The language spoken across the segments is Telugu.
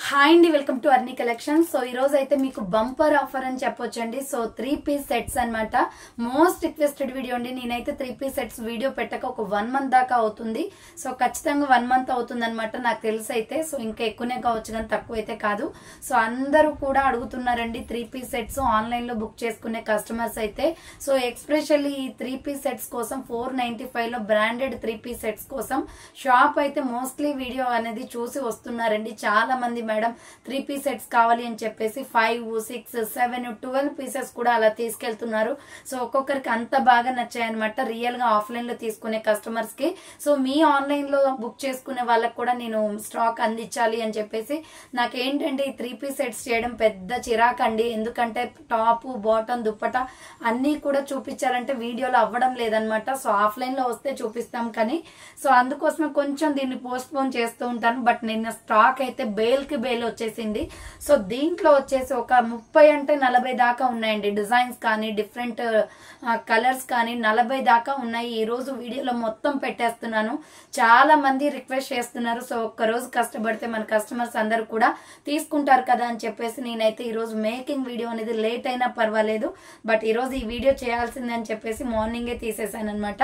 హాయ్ అండి, welcome to Arni collections. So ఈ రోజు అయితే మీకు బంపర్ ఆఫర్ అని చెప్పొచ్చండి. సో 3 పీస్ సెట్స్ అన్నమాట. మోస్ట్ రిక్వెస్టెడ్ వీడియో అండి. నేనైతే 3 పీస్ సెట్స్ వీడియో పెట్టక ఒక 1 మంత్ దాకా అవుతుంది. సో ఖచ్చితంగా 1 మంత్ అవుతుంది అనమాట నాకు తెలిసి అయితే. సో ఇంకా ఎక్కువనే కావచ్చు కానీ తక్కువ అయితే కాదు. సో అందరూ కూడా అడుగుతున్నారండి 3 పీస్ సెట్స్ ఆన్లైన్ లో బుక్ చేసుకునే కస్టమర్స్ అయితే. సో ఎక్స్పెషల్లీ ఈ 3 పీస్ సెట్స్ కోసం 495 లో బ్రాండెడ్ 3 పీస్ సెట్స్ కోసం షాప్ అయితే మోస్ట్లీ వీడియో అనేది చూసి వస్తున్నారండి. చాలా మంది మేడం 3 పీస్ సెట్స్ కావాలి అని చెప్పేసి 5, 6, 7, 12 పీసెస్ కూడా అలా తీసుకెళ్తున్నారు. సో ఒక్కొక్కరికి అంత బాగా నచ్చాయన్నమాట రియల్ గా ఆఫ్లైన్ లో తీసుకునే కస్టమర్స్ కి. సో మీ ఆన్లైన్ లో బుక్ చేసుకునే వాళ్ళకి కూడా నేను స్టాక్ అందించాలి అని చెప్పేసి నాకేంటంటే ఈ 3 పీస్ సెట్స్ చేయడం పెద్ద చిరాకండి. ఎందుకంటే టాప్, బాటమ్, దుప్పట అన్ని కూడా చూపించాలంటే వీడియోలో అవ్వడం లేదనమాట. సో ఆఫ్లైన్ లో వస్తే చూపిస్తాం కానీ సో అందుకోసమే కొంచెం దీన్ని పోస్ట్ పోన్ చేస్తూ ఉంటాను. బట్ నిన్న స్టాక్ అయితే బేల్ కి బేల్ వచ్చేసింది. సో దీంట్లో వచ్చేసి ఒక 30 అంటే 40 దాకా ఉన్నాయండి. డిజైన్స్ కానీ డిఫరెంట్ కలర్స్ కానీ 40 దాకా ఉన్నాయి. ఈ రోజు వీడియోలో మొత్తం పెట్టేస్తున్నాను. చాలా మంది రిక్వెస్ట్ చేస్తున్నారు. సో ఒక్కరోజు కష్టపడితే మన కస్టమర్స్ అందరూ కూడా తీసుకుంటారు కదా అని చెప్పేసి నేనైతే ఈ రోజు మేకింగ్ వీడియో అనేది లేట్ అయినా పర్వాలేదు, బట్ ఈ రోజు ఈ వీడియో చేయాల్సిందే అని చెప్పేసి మార్నింగే తీసేసాను అనమాట.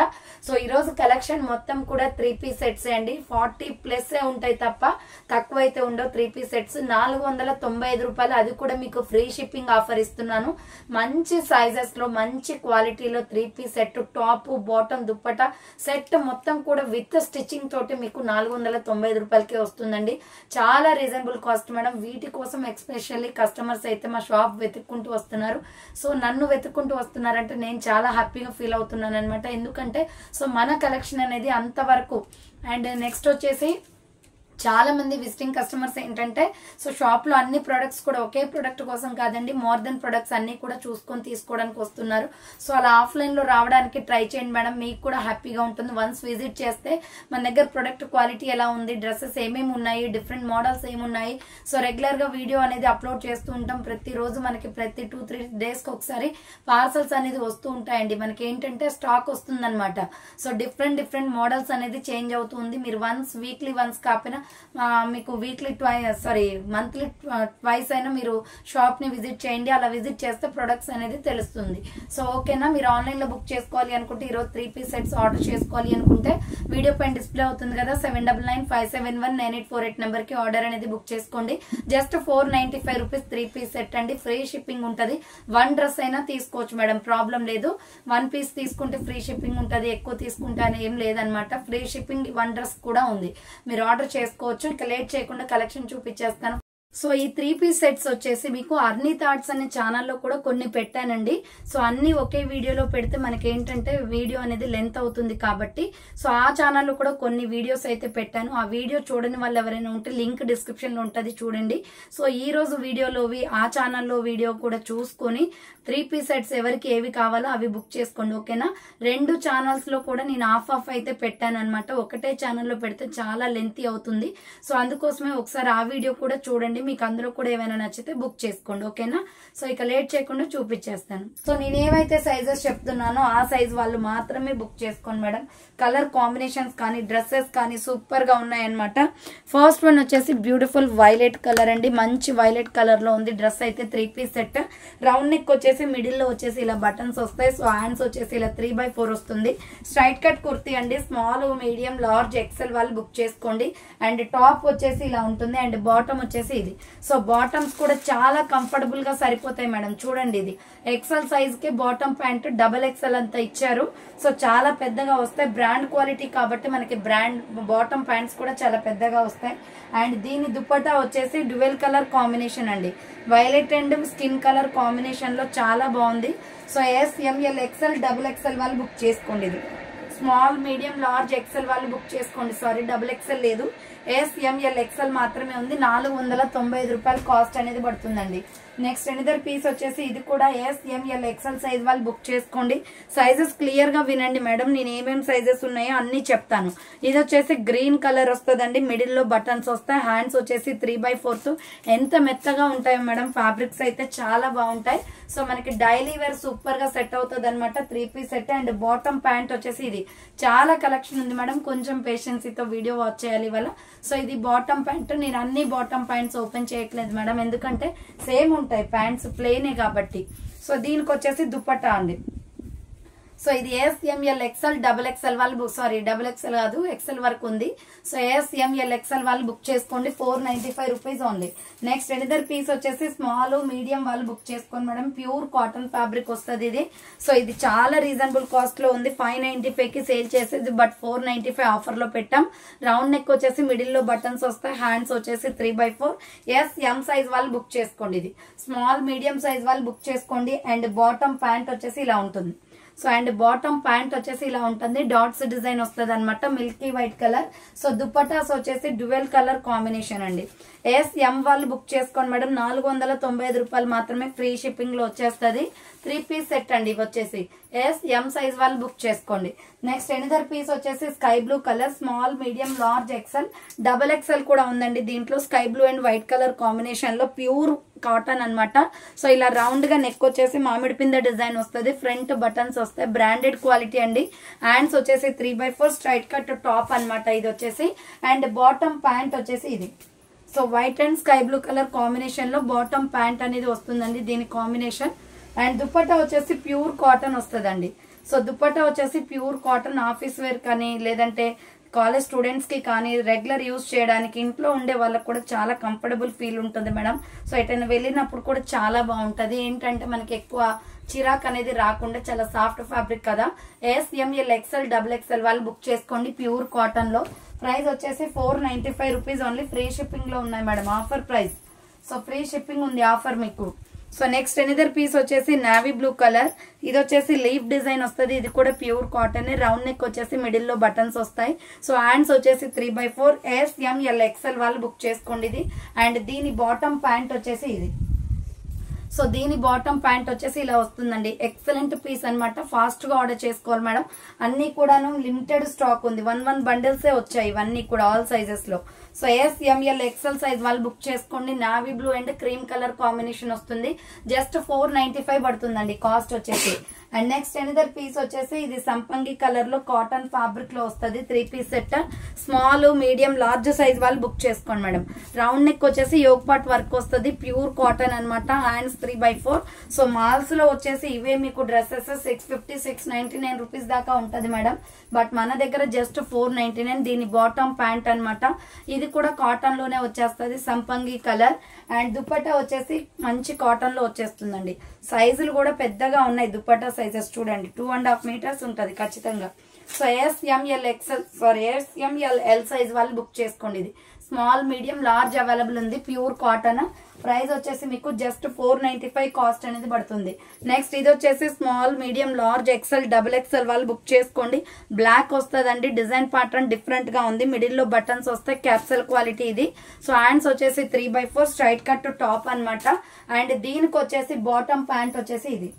సో ఈ రోజు కలెక్షన్ మొత్తం కూడా 3 పీస్ సెట్స్ అండి. 40+ ఉంటాయి తప్ప తక్కువ అయితే ఉండవు. 3 పీస్ సెట్స్ 495 రూపాయలు, అది కూడా మీకు ఫ్రీ షిప్పింగ్ ఆఫర్ ఇస్తున్నాను. మంచి సైజెస్ లో మంచి క్వాలిటీలో 3 piece set, top, bottom, dupatta set మొత్తం కూడా విత్ స్టిచ్చింగ్ తోటి మీకు 495 రూపాయలకే వస్తుందండి. చాలా రీజనబుల్ కాస్ట్ మేడం. వీటి కోసం ఎక్స్పెషల్లీ కస్టమర్స్ అయితే మా షాప్ వెతుక్కుంటూ వస్తున్నారు. సో నన్ను వెతుక్కుంటూ వస్తున్నారంటే నేను చాలా హ్యాపీగా ఫీల్ అవుతున్నాను అనమాట. ఎందుకంటే సో మన కలెక్షన్ అనేది అంతవరకు. అండ్ నెక్స్ట్ వచ్చేసి చాలా మంది విజిటింగ్ కస్టమర్స్ ఏంటంటే సో షాప్ లో అన్ని ప్రొడక్ట్స్ కూడా ఒకే ప్రొడక్ట్ కోసం కాదండి, మోర్ దెన్ ప్రొడక్ట్స్ అన్ని కూడా చూసుకొని తీసుకోవడానికి వస్తున్నారు. సో అలా ఆఫ్లైన్ లో రావడానికి ట్రై చేయండి మేడం, మీకు కూడా హ్యాపీగా ఉంటుంది. వన్స్ విజిట్ చేస్తే మన దగ్గర ప్రొడక్ట్ క్వాలిటీ ఎలా ఉంది, డ్రెస్సెస్ ఏమేమి ఉన్నాయి, డిఫరెంట్ మోడల్స్ ఏమున్నాయి. సో రెగ్యులర్ గా వీడియో అనేది అప్లోడ్ చేస్తూ ఉంటాం. ప్రతిరోజు మనకి ప్రతి 2-3 డేస్ కి ఒకసారి పార్సల్స్ అనేది వస్తూ ఉంటాయండి. మనకి ఏంటంటే స్టాక్ వస్తుంది అనమాట. సో డిఫరెంట్ మోడల్స్ అనేది చేంజ్ అవుతుంది. మీరు వీక్లీ వన్స్ కాకపోయినా మీకు మంత్లీ ట్వైస్ అయినా మీరు షాప్ ని విజిట్ చేయండి. అలా విజిట్ చేస్తే ప్రొడక్ట్స్ అనేది తెలుస్తుంది. సో ఓకేనా, మీరు ఆన్లైన్ లో బుక్ చేసుకోవాలి అనుకుంటే ఈరోజు 3 పీస్ సెట్స్ ఆర్డర్ చేసుకోవాలి అనుకుంటే వీడియో పైన డిస్ప్లే అవుతుంది కదా 7995719848 నెంబర్ కి ఆర్డర్ అనేది బుక్ చేసుకోండి. జస్ట్ 495 రూపీస్ 3 పీస్ సెట్ అండి. ఫ్రీ షిప్పింగ్ ఉంటది. 1 డ్రెస్ అయినా తీసుకోవచ్చు మేడం, ప్రాబ్లం లేదు. 1 పీస్ తీసుకుంటే ఫ్రీ షిప్పింగ్ ఉంటది, ఎక్కువ తీసుకుంటే అని ఏం లేదనమాట. ఫ్రీ షిప్పింగ్ 1 డ్రెస్ కూడా ఉంది. మీరు ఆర్డర్ చేసుకోవచ్చు. ఇక లేట్ చేయకుండా కలెక్షన్ చూపించేస్తాను. సో ఈ 3 పీస్ సెట్స్ వచ్చేసి మీకు అర్నీ థాట్స్ అనే ఛానల్లో కూడా కొన్ని పెట్టానండి. సో అన్ని ఒకే వీడియోలో పెడితే మనకి ఏంటంటే వీడియో అనేది లెంత్ అవుతుంది కాబట్టి సో ఆ ఛానల్లో కూడా కొన్ని వీడియోస్ అయితే పెట్టాను. ఆ వీడియో చూడని వాళ్ళు ఎవరైనా ఉంటే లింక్ డిస్క్రిప్షన్ లో ఉంటది, చూడండి. సో ఈ రోజు వీడియోలోవి ఆ ఛానల్లో వీడియో కూడా చూసుకొని 3 పీస్ సెట్స్ ఎవరికి ఏవి కావాలో అవి బుక్ చేసుకోండి. ఓకేనా, 2 ఛానల్స్ లో కూడా నేను ఆఫ్ అయితే పెట్టాను అనమాట. ఒకటే ఛానల్లో పెడితే చాలా లెంతీ అవుతుంది. సో అందుకోసమే ఒకసారి ఆ వీడియో కూడా చూడండి. మీకు అందులో కూడా ఏమైనా నచ్చితే బుక్ చేసుకోండి. ఓకేనా, సో ఇక లేట్ చేయకుండా చూపించేస్తాను. సో నేను ఏవైతే సైజెస్ చెప్తున్నానో ఆ సైజ్ వాళ్ళు మాత్రమే బుక్ చేసుకోండి మేడం. కలర్ కాంబినేషన్స్ కానీ డ్రెస్సెస్ కానీ సూపర్ గా ఉన్నాయన్నమాట. ఫస్ట్ వన్ వచ్చేసి బ్యూటిఫుల్ వైలెట్ కలర్ అండి. మంచి వైలెట్ కలర్ లో ఉంది డ్రెస్ అయితే. 3 పీస్ సెట్, రౌండ్ నెక్ వచ్చేసి మిడిల్ లో వచ్చేసి ఇలా బటన్స్ వస్తాయి. సో హ్యాండ్స్ వచ్చేసి ఇలా 3/4 వస్తుంది. స్ట్రైట్ కట్ కుర్తీ అండి. స్మాల్, మీడియం, లార్జ్, ఎక్సెల్ వాళ్ళు బుక్ చేసుకోండి. అండ్ టాప్ వచ్చేసి ఇలా ఉంటుంది. అండ్ బాటమ్ వచ్చేసి ఇది. సో బాటమ్స్ కూడా చాలా కంఫర్టబుల్ గా సరిపోతాయి మేడం. చూడండి, ఇది ఎక్సెల్ సైజ్ కి బాటమ్ ప్యాంట్ XXL అంతా ఇచ్చారు. సో చాలా పెద్దగా వస్తాయి. బ్రాండ్ క్వాలిటీ కాబట్టి మనకి బ్రాండ్ బాటమ్ ప్యాంట్స్ కూడా చాలా పెద్దగా వస్తాయి. అండ్ దీని దుపట్టా వచ్చేసి డ్యూయల్ కలర్ కాంబినేషన్ అండి. Violet and skin colour combination లో చాలా బాగుంది. So S, ML, XL, XXL వాళ్ళు బుక్ చేసుకోండి. ఇది స్మాల్, మీడియం, లార్జ్, ఎక్సెల్ వాళ్ళు బుక్ చేసుకోండి. సారీ, XXL లేదు, S, ML, XL మాత్రమే ఉంది. 495 రూపాయలు కాస్ట్ అనేది పడుతుందండి. నెక్స్ట్ ఎనిదర్ పీస్ వచ్చేసి ఇది కూడా S, ML, XL సైజ్ వాళ్ళు బుక్ చేసుకోండి. సైజెస్ క్లియర్ గా వినండి మేడం, నేను ఏమేమి సైజెస్ ఉన్నాయో అన్ని చెప్తాను. ఇది వచ్చేసి గ్రీన్ కలర్ వస్తుందండి. మిడిల్ లో బటన్స్ వస్తాయి. హ్యాండ్స్ వచ్చేసి 3/4. ఎంత మెత్తగా ఉంటాయో మేడం, ఫ్యాబ్రిక్స్ అయితే చాలా బాగుంటాయి. సో మనకి డైలీ వేర్ సూపర్ గా సెట్ అవుతుంది అనమాట. 3 piece set. And bottom pant వచ్చేసి ఇది చాలా కలెక్షన్ ఉంది మేడం. కొంచెం పేషెన్సీతో వీడియో వాచ్ చేయాలి ఇవాళ. సో ఇది బాటమ్ ప్యాంట్. నేను అన్ని బాటమ్ ప్యాంట్స్ ఓపెన్ చేయట్లేదు మేడం, ఎందుకంటే సేమ్ ఉంటాయి ప్యాంట్స్, ప్లెయినే కాబట్టి. సో దీనికి వచ్చేసి దుపట్టా అండి. సో ఇది SML XL XXL వాళ్ళు సారీ XXL కాదు XL వరకు ఉంది. సో SML XL వాళ్ళు బుక్ చేసుకోండి, 495 rupees only. Next another piece వచ్చేసి స్మాల్ మీడియం వాళ్ళు బుక్ చేసుకోండి మేడం. ప్యూర్ కాటన్ ఫ్యాబ్రిక్ వస్తుంది ఇది. సో ఇది చాలా రీజనబుల్ కాస్ట్ లో ఉంది, 595 కి సేల్ చేసేది, బట్ 495 ఆఫర్ లో పెట్టాం. రౌండ్ నెక్ వచ్చేసి మిడిల్ లో బటన్స్ వస్తాయి, హ్యాండ్స్ వచ్చేసి 3/4. M సైజ్ వాళ్ళు బుక్ చేసుకోండి. ఇది స్మాల్ మీడియం సైజ్ వాళ్ళు బుక్ చేసుకోండి. అండ్ బాటమ్ ప్యాంట్ వచ్చేసి ఇలా ఉంటుంది. సో అండ్ బాటమ్ ప్యాంట్ వచ్చేసి ఇలా ఉంటుంది, డాట్స్ డిజైన్ వస్తుంది అనమాట, Milky white colour. So dupattas వచ్చేసి డ్యూయల్ కలర్ కాంబినేషన్ అండి. SM వాళ్ళు బుక్ చేసుకోండి మేడం, 495 రూపాయలు మాత్రమే, ఫ్రీ షిప్పింగ్ లో వచ్చేస్తుంది. 3 పీస్ సెట్ అండి ఇవి వచ్చేసి. SM సైజ్ వాళ్ళు బుక్ చేసుకోండి. నెక్స్ట్ ఎనిదర్ పీస్ వచ్చేసి sky blue colour, small medium large XL XXL కూడా ఉందండి దీంట్లో. Sky blue and white colour combination లో ప్యూర్ కాటన్ అన్నమాట. సో ఇలా రౌండ్ గా నెక్ వచ్చేసి మామిడి పింద డిజైన్ వస్తుంది, ఫ్రంట్ బటన్స్ వస్తాయి, బ్రాండెడ్ క్వాలిటీ అండి. హ్యాండ్స్ వచ్చేసి 3/4 స్ట్రైట్ కట్ టాప్ అన్నమాట ఇది వచ్చేసి. అండ్ బాటమ్ ప్యాంట్ వచ్చేసి ఇది. So white and sky blue colour combination లో బాటమ్ ప్యాంట్ అనేది వస్తుందండి దీని కాంబినేషన్. అండ్ దుపట్టా వచ్చేసి ప్యూర్ కాటన్ వస్తుందండి. సో దుపట్టా వచ్చేసి ప్యూర్ కాటన్, ఆఫీస్ వేర్ కానీ లేదంటే కాలేజ్ స్టూడెంట్స్ కి కానీ రెగ్యులర్ యూజ్ చేయడానికి, ఇంట్లో ఉండే వాళ్ళకి కూడా చాలా కంఫర్టబుల్ ఫీల్ ఉంటుంది మేడం. సో ఎటైనా వెళ్ళినప్పుడు కూడా చాలా బాగుంటది. ఏంటంటే మనకి ఎక్కువ చిరాక్ అనేది రాకుండా చాలా సాఫ్ట్ ఫ్యాబ్రిక్ కదా. SML XL XXL వాళ్ళు బుక్ చేసుకోండి ప్యూర్ కాటన్ లో. ప్రైస్ వచ్చేసి 495 రూపీస్ ఓన్లీ, ఫ్రీ షిప్పింగ్ లో ఉన్నాయి madam, offer price. So free shipping ఉంది ఆఫర్ మీకు. సో నెక్స్ట్ ఎనిదర్ పీస్ వచ్చేసి నావీ బ్లూ కలర్, ఇది వచ్చేసి లీఫ్ డిజైన్ వస్తుంది, ఇది కూడా ప్యూర్ కాటన్. రౌండ్ నెక్ వచ్చేసి మిడిల్ లో బటన్స్ వస్తాయి. సో హ్యాండ్స్ వచ్చేసి 3/4. SML XL వాళ్ళు బుక్ చేసుకోండి ఇది. అండ్ దీని బాటమ్ ప్యాంట్ వచ్చేసి ఇది. సో దీని బాటమ్ ప్యాంట్ వచ్చేసి ఇలా వస్తుందండి, ఎక్సలెంట్ పీస్ అనమాట, ఫాస్ట్ గా ఆర్డర్ చేసుకోవాలి మేడం. అన్ని కూడాను లిమిటెడ్ స్టాక్ ఉంది, 1 బండిల్సే వచ్చాయి ఇవన్నీ కూడా ఆల్ సైజెస్ లో. సో SML XL సైజ్ వాళ్ళు బుక్ చేసుకోండి. Navy blue and cream colour combination వస్తుంది, జస్ట్ 495 పడుతుందండి కాస్ట్ వచ్చేసి. అండ్ నెక్స్ట్ ఎనిదర్ పీస్ వచ్చేసి ఇది సంపంగి కలర్ లో కాటన్ ఫ్యాబ్రిక్ లో వస్తుంది, 3 piece set. Small medium large size వాళ్ళు బుక్ చేసుకోండి మేడం. రౌండ్ నెక్ వచ్చేసి యోగ్ పార్ట్ వర్క్ వస్తుంది, ప్యూర్ కాటన్ అనమాట, హ్యాండ్స్ 3/4. సో మాల్స్ లో వచ్చేసి ఇవే మీకు డ్రెస్సెస్ 650 699 రూపీస్ దాకా ఉంటది మేడం, బట్ మన దగ్గర జస్ట్ 499. దీని బాటమ్ ప్యాంట్ అనమాట, ఇది కూడా కాటన్ లోనే వచ్చేస్తుంది, సంపంగి కలర్. అండ్ దుపట్టా వచ్చేసి మంచి కాటన్ లో వచ్చేస్తుందండి. సైజులు కూడా పెద్దగా ఉన్నాయి, దుపట్టా సైజెస్ చూడండి, 2.5 మీటర్స్ ఉంటది ఖచ్చితంగా. సో SML L సైజ్ వాళ్ళు బుక్ చేసుకోండి. ఇది స్మాల్ మీడియం లార్జ్ అవైలబుల్ ఉంది, ప్యూర్ కాటన్. ప్రైస్ వచ్చేసి మీకు జస్ట్ 495 కాస్ట్ అనేది పడుతుంది. నెక్స్ట్ ఇది వచ్చేసి small medium large XL XXL వాళ్ళు బుక్ చేసుకోండి. బ్లాక్ వస్తుందండి, డిజైన్ ప్యాటర్న్ డిఫరెంట్ గా ఉంది, మిడిల్ లో బటన్స్ వస్తాయి, క్యాప్సల్ క్వాలిటీ ఇది. సో హ్యాండ్స్ వచ్చేసి 3/4 స్ట్రైట్ కట్ టాప్ అనమాట. అండ్ దీనికి వచ్చేసి బాటమ్ ప్యాంట్ వచ్చేసి ఇది.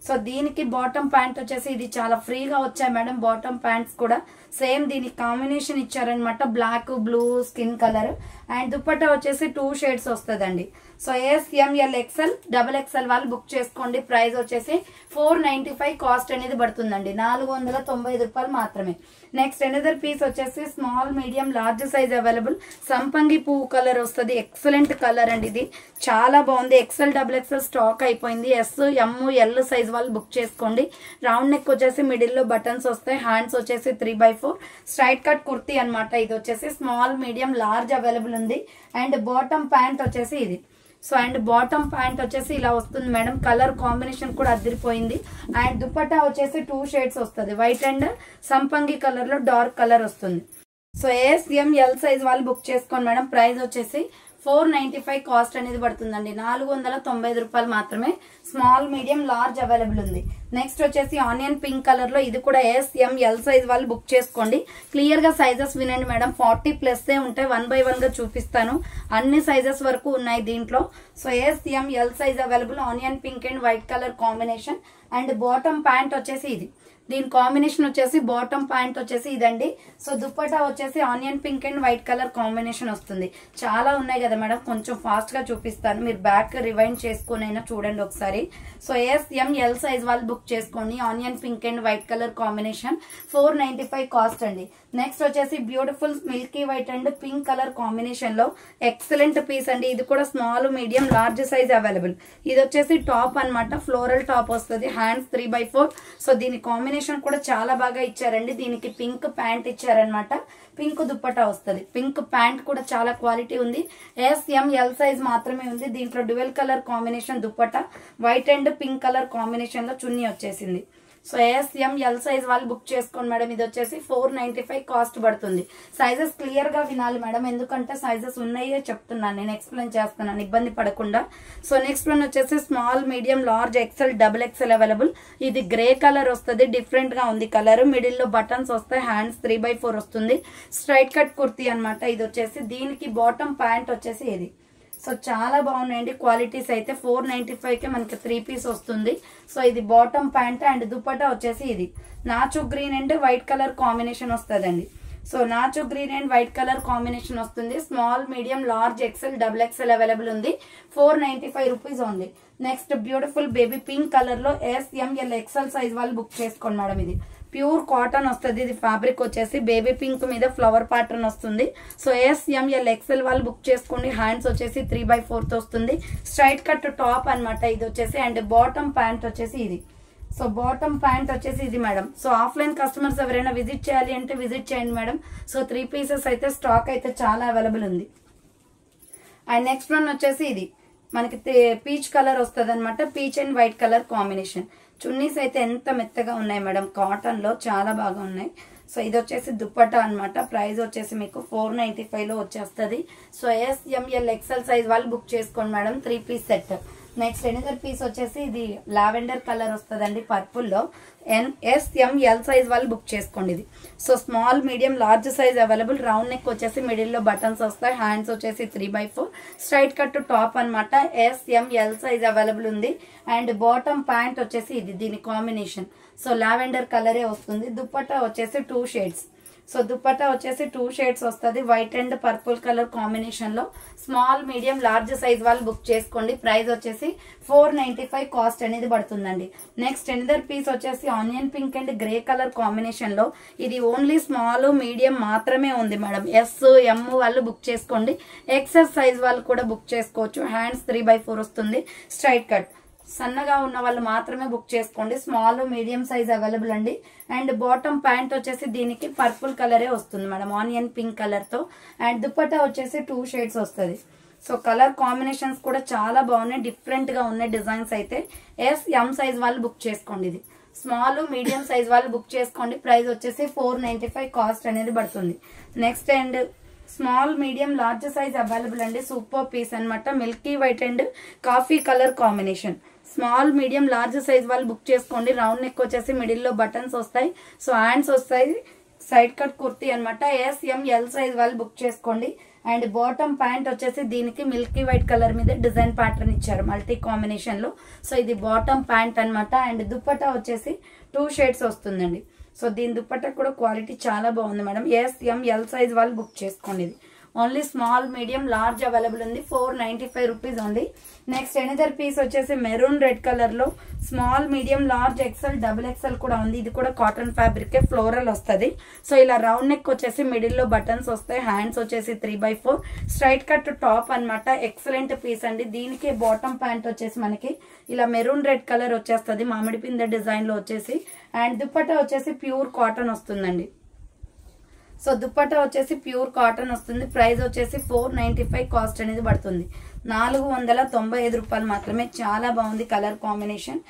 సో దీనికి బాటమ్ ప్యాంట్ వచ్చేసి ఇది చాలా ఫ్రీగా వచ్చాయి మేడం, బాటమ్ ప్యాంట్స్ కూడా సేమ్ దీనికి కాంబినేషన్ ఇచ్చారనమాట, black blue skin colour. And dupatta వచ్చేసి 2 షేడ్స్ వస్తుందండి. సో SML XL XXL వాళ్ళు బుక్ చేసుకోండి. ప్రైస్ వచ్చేసి 495 కాస్ట్ అనేది పడుతుందండి, 495 రూపాయలు మాత్రమే. నెక్స్ట్ ఎనదర్ పీస్ వచ్చేసి small medium large size available, సంపంగి పువ్వు కలర్ వస్తుంది, ఎక్సలెంట్ కలర్ అండి, ఇది చాలా బాగుంది. XL XXL స్టాక్ అయిపోయింది, SM L సైజ్ వాళ్ళు బుక్ చేసుకోండి. రౌండ్ నెక్ వచ్చేసి మిడిల్ లో బటన్స్ వస్తాయి, హ్యాండ్స్ వచ్చేసి 3/4 స్ట్రైట్ కట్ కుర్తీ అనమాట. ఇది వచ్చేసి స్మాల్ మీడియం లార్జ్ అవైలబుల్ ఉంది. అండ్ బాటమ్ ప్యాంట్ వచ్చేసి ఇది. సో అండ్ బాటమ్ ప్యాంట్ వచ్చేసి ఇలా వస్తుంది మేడం, కలర్ కాంబినేషన్ కూడా అదిరిపోయింది. అండ్ దుపట్టా వచ్చేసి 2 షేడ్స్ వస్తుంది, వైట్ అండ్ సంపంగి కలర్ లో డార్క్ కలర్ వస్తుంది. సో SML సైజ్ వాళ్ళు బుక్ చేసుకోండి మేడం. ప్రైస్ వచ్చేసి 495 కాస్ట్ అనేది పడుతుందండి, 495 రూపాయలు మాత్రమే. స్మాల్ మీడియం లార్జ్ అవైలబుల్ ఉంది. నెక్స్ట్ వచ్చేసి ఆనియన్ పింక్ కలర్ లో, ఇది కూడా SML సైజ్ వాళ్ళు బుక్ చేసుకోండి. క్లియర్ గా సైజెస్ వినండి మేడం, 40+ ఉంటాయి, 1 by 1 గా చూపిస్తాను, అన్ని సైజెస్ వరకు ఉన్నాయి దీంట్లో. So SML size available, onion pink and white colour combination. And bottom pant వచ్చేసి ఇది, దీని కాంబినేషన్ వచ్చేసి బాటమ్ ప్యాంట్ వచ్చేసి ఇదండి. సో దుప్పటా వచ్చేసి onion pink and white colour combination వస్తుంది. చాలా ఉన్నాయి కదా మేడం, కొంచెం ఫాస్ట్ గా చూపిస్తాను, మీరు బ్యాక్ రివైండ్ చేసుకుని అయినా చూడండి ఒకసారి. సో SML సైజ్ వాళ్ళు బుక్ చేసుకోండి. Onion pink and white colour combination 495 cost అండి. నెక్స్ట్ వచ్చేసి beautiful Milky white and pink colour combination లో ఎక్సలెంట్ పీస్ అండి. ఇది కూడా small medium large size available. ఇది వచ్చేసి టాప్ అన్నమాట, ఫ్లోరల్ టాప్ వస్తుంది, హ్యాండ్స్ 3/4. సో దీని కాంబినేషన్ కూడా చాలా బాగా ఇచ్చారండి. దీనికి పింక్ ప్యాంట్ ఇచ్చారనమాట, పింక్ దుప్పటా వస్తుంది. పింక్ ప్యాంట్ కూడా చాలా క్వాలిటీ ఉంది. SML సైజ్ మాత్రమే ఉంది. దీంట్లో dual colour combination dupatta, white and pink colour combination లో చున్నీ వచ్చేసింది. సో SML సైజ్ వాళ్ళు బుక్ చేసుకోండి మేడం. ఇది వచ్చేసి 495 కాస్ట్ పడుతుంది. సైజెస్ క్లియర్ గా వినాలి మేడం, ఎందుకంటే సైజెస్ ఉన్నాయే చెప్తున్నాను, నేను ఎక్స్ప్లెయిన్ చేస్తున్నాను ఇబ్బంది పడకుండా. సో నెక్స్ట్ వన్ వచ్చేసి small medium large XL XXL available. ఇది గ్రే కలర్ వస్తుంది, డిఫరెంట్ గా ఉంది కలర్. మిడిల్ లో బటన్స్ వస్తాయి, హ్యాండ్స్ 3/4 వస్తుంది. స్ట్రైట్ కట్ కుర్తీ అనమాట ఇది వచ్చేసి. దీనికి బాటమ్ ప్యాంట్ వచ్చేసి ఇది. సో చాలా బాగున్నాయండి క్వాలిటీస్ అయితే. 495 కే మనకి 3 పీస్ వస్తుంది. సో ఇది బాటమ్ ప్యాంట్ అండ్ దుప్పటా వచ్చేసి ఇది నాచు green and white colour combination వస్తుందండి. సో నాచు green and white colour combination వస్తుంది. Small medium large XL XXL available ఉంది. 495 rupees only. Next beautiful baby pink colour లో SML XL సైజ్ వాళ్ళు బుక్ చేసుకోండి మేడం. ఇది ప్యూర్ కాటన్ వస్తుంది. ఇది ఫ్యాబ్రిక్ వచ్చేసి బేబీ పింక్ మీద ఫ్లవర్ ప్యాటర్న్ వస్తుంది. సో SML XL వాళ్ళు బుక్ చేసుకోండి. హ్యాండ్స్ వచ్చేసి 3/4 వస్తుంది. స్ట్రైట్ కట్ టాప్ అన్నమాట ఇది వచ్చేసి. అండ్ బాటమ్ ప్యాంట్ వచ్చేసి ఇది. సో బాటమ్ ప్యాంట్ వచ్చేసి ఇది మేడం. సో ఆఫ్లైన్ కస్టమర్స్ ఎవరైనా విజిట్ చేయాలి అంటే విజిట్ చేయండి మేడం. సో 3 పీసెస్ అయితే స్టాక్ అయితే చాలా అవైలబుల్ ఉంది. అండ్ నెక్స్ట్ వన్ వచ్చేసి ఇది మనకి పీచ్ కలర్ వస్తుంది అనమాట, peach and white colour combination. Chunnis అయితే ఎంత మెత్తగా ఉన్నాయి మేడం, కాటన్ లో చాలా బాగా ఉన్నాయి. సో ఇది వచ్చేసి దుప్పటా అనమాట. ప్రైస్ వచ్చేసి మీకు 495 లో వచ్చేస్తుంది. సో SML XL సైజ్ వాళ్ళు బుక్ చేసుకోండి madam. 3 piece set. Next another piece వచ్చేసి ఇది లావెండర్ కలర్ వస్తుందండి పర్పుల్ లో. SML సైజ్ వాళ్ళు బుక్ చేసుకోండి. ఇది so small medium large size available. Round neck వచ్చేసి మిడిల్ లో బటన్స్ వస్తాయి, హ్యాండ్స్ వచ్చేసి 3/4. స్ట్రైట్ కట్ టాప్ అనమాట. SML సైజ్ అవైలబుల్ ఉంది. అండ్ బాటమ్ ప్యాంట్ వచ్చేసి ఇది, దీని కాంబినేషన్ సో లావెండర్ కలరే వస్తుంది. దుప్పట్టా వచ్చేసి 2 షేడ్స్. సో దుప్పట్టా వచ్చేసి 2 షేడ్స్ వస్తుంది, white and purple colour combination లో. స్మాల్ మీడియం లార్జ్ సైజ్ వాళ్ళు బుక్ చేసుకోండి. ప్రైస్ వచ్చేసి 495 కాస్ట్ అనేది పడుతుందండి. నెక్స్ట్ ఎనదర్ పీస్ వచ్చేసి onion pink and grey colour combination లో. ఇది ఓన్లీ స్మాల్ మీడియం మాత్రమే ఉంది మేడం. SM వాళ్ళు బుక్ చేసుకోండి. XS సైజ్ వాళ్ళు కూడా బుక్ చేసుకోవచ్చు. హ్యాండ్స్ 3/4 వస్తుంది. Straight cut. సన్నగా ఉన్న వాళ్ళు మాత్రమే బుక్ చేసుకోండి. స్మాల్ మీడియం సైజ్ అవైలబుల్ అండి. అండ్ బాటమ్ ప్యాంట్ వచ్చేసి దీనికి పర్పుల్ కలరే వస్తుంది మేడం, ఆనియన్ పింక్ కలర్ తో. అండ్ దుప్పట్టా వచ్చేసి 2 షేడ్స్ వస్తుంది. సో కలర్ కాంబినేషన్స్ కూడా చాలా బాగున్నాయి, డిఫరెంట్ గా ఉన్నాయి డిజైన్స్ అయితే. SM సైజ్ వాళ్ళు బుక్ చేసుకోండి. ఇది స్మాల్ మీడియం సైజ్ వాళ్ళు బుక్ చేసుకోండి. ప్రైస్ వచ్చేసి 495 కాస్ట్ అనేది పడుతుంది. Next and small medium large size available అండి. సూపర్ పీస్ అనమాట, Milky white and coffee colour combination. Small medium large size వాళ్ళు బుక్ చేసుకోండి. రౌండ్ నెక్ వచ్చేసి మిడిల్ లో బటన్స్ వస్తాయి. సో హ్యాండ్స్ వస్తాయి. సైడ్ కట్ కుర్తీ అనమాట. SML సైజ్ వాళ్ళు బుక్ చేసుకోండి. అండ్ బాటమ్ ప్యాంట్ వచ్చేసి దీనికి మిల్కీ వైట్ కలర్ మీద డిజైన్ ప్యాటర్న్ ఇచ్చారు మల్టీ కాంబినేషన్ లో. సో ఇది బాటమ్ ప్యాంట్ అనమాట. అండ్ దుప్పట్టా వచ్చేసి 2 షేడ్స్ వస్తుందండి. సో దీని దుప్పట్టా కూడా క్వాలిటీ చాలా బాగుంది మేడం. SML సైజ్ వాళ్ళు బుక్ చేసుకోండి. ఇది only small medium large available ఉంది. 495 rupees only. Next another piece వచ్చేసి మెరూన్ రెడ్ కలర్ లో small medium large XL XXL కూడా ఉంది. ఇది కూడా కాటన్ ఫ్యాబ్రిక్ ఫ్లోరల్ వస్తుంది. సో ఇలా రౌండ్ నెక్ వచ్చేసి మిడిల్ లో బటన్స్ వస్తాయి, హ్యాండ్స్ వచ్చేసి 3/4. స్ట్రైట్ కట్ టాప్ అనమాట. ఎక్సలెంట్ పీస్ అండి. దీనికి బాటమ్ ప్యాంట్ వచ్చేసి మనకి ఇలా మెరూన్ రెడ్ కలర్ వచ్చేస్తుంది, మామిడి పిందె డిజైన్ లో వచ్చేసి. అండ్ దుప్పట్టా వచ్చేసి ప్యూర్ కాటన్ వస్తుందండి. సో దుప్పట్టా వచ్చేసి ప్యూర్ కాటన్ వస్తుంది. ప్రైస్ వచ్చేసి 495 కాస్ట్ అనేది పడుతుంది. 495 రూపాయలు మాత్రమే. చాలా బాగుంది colour combination.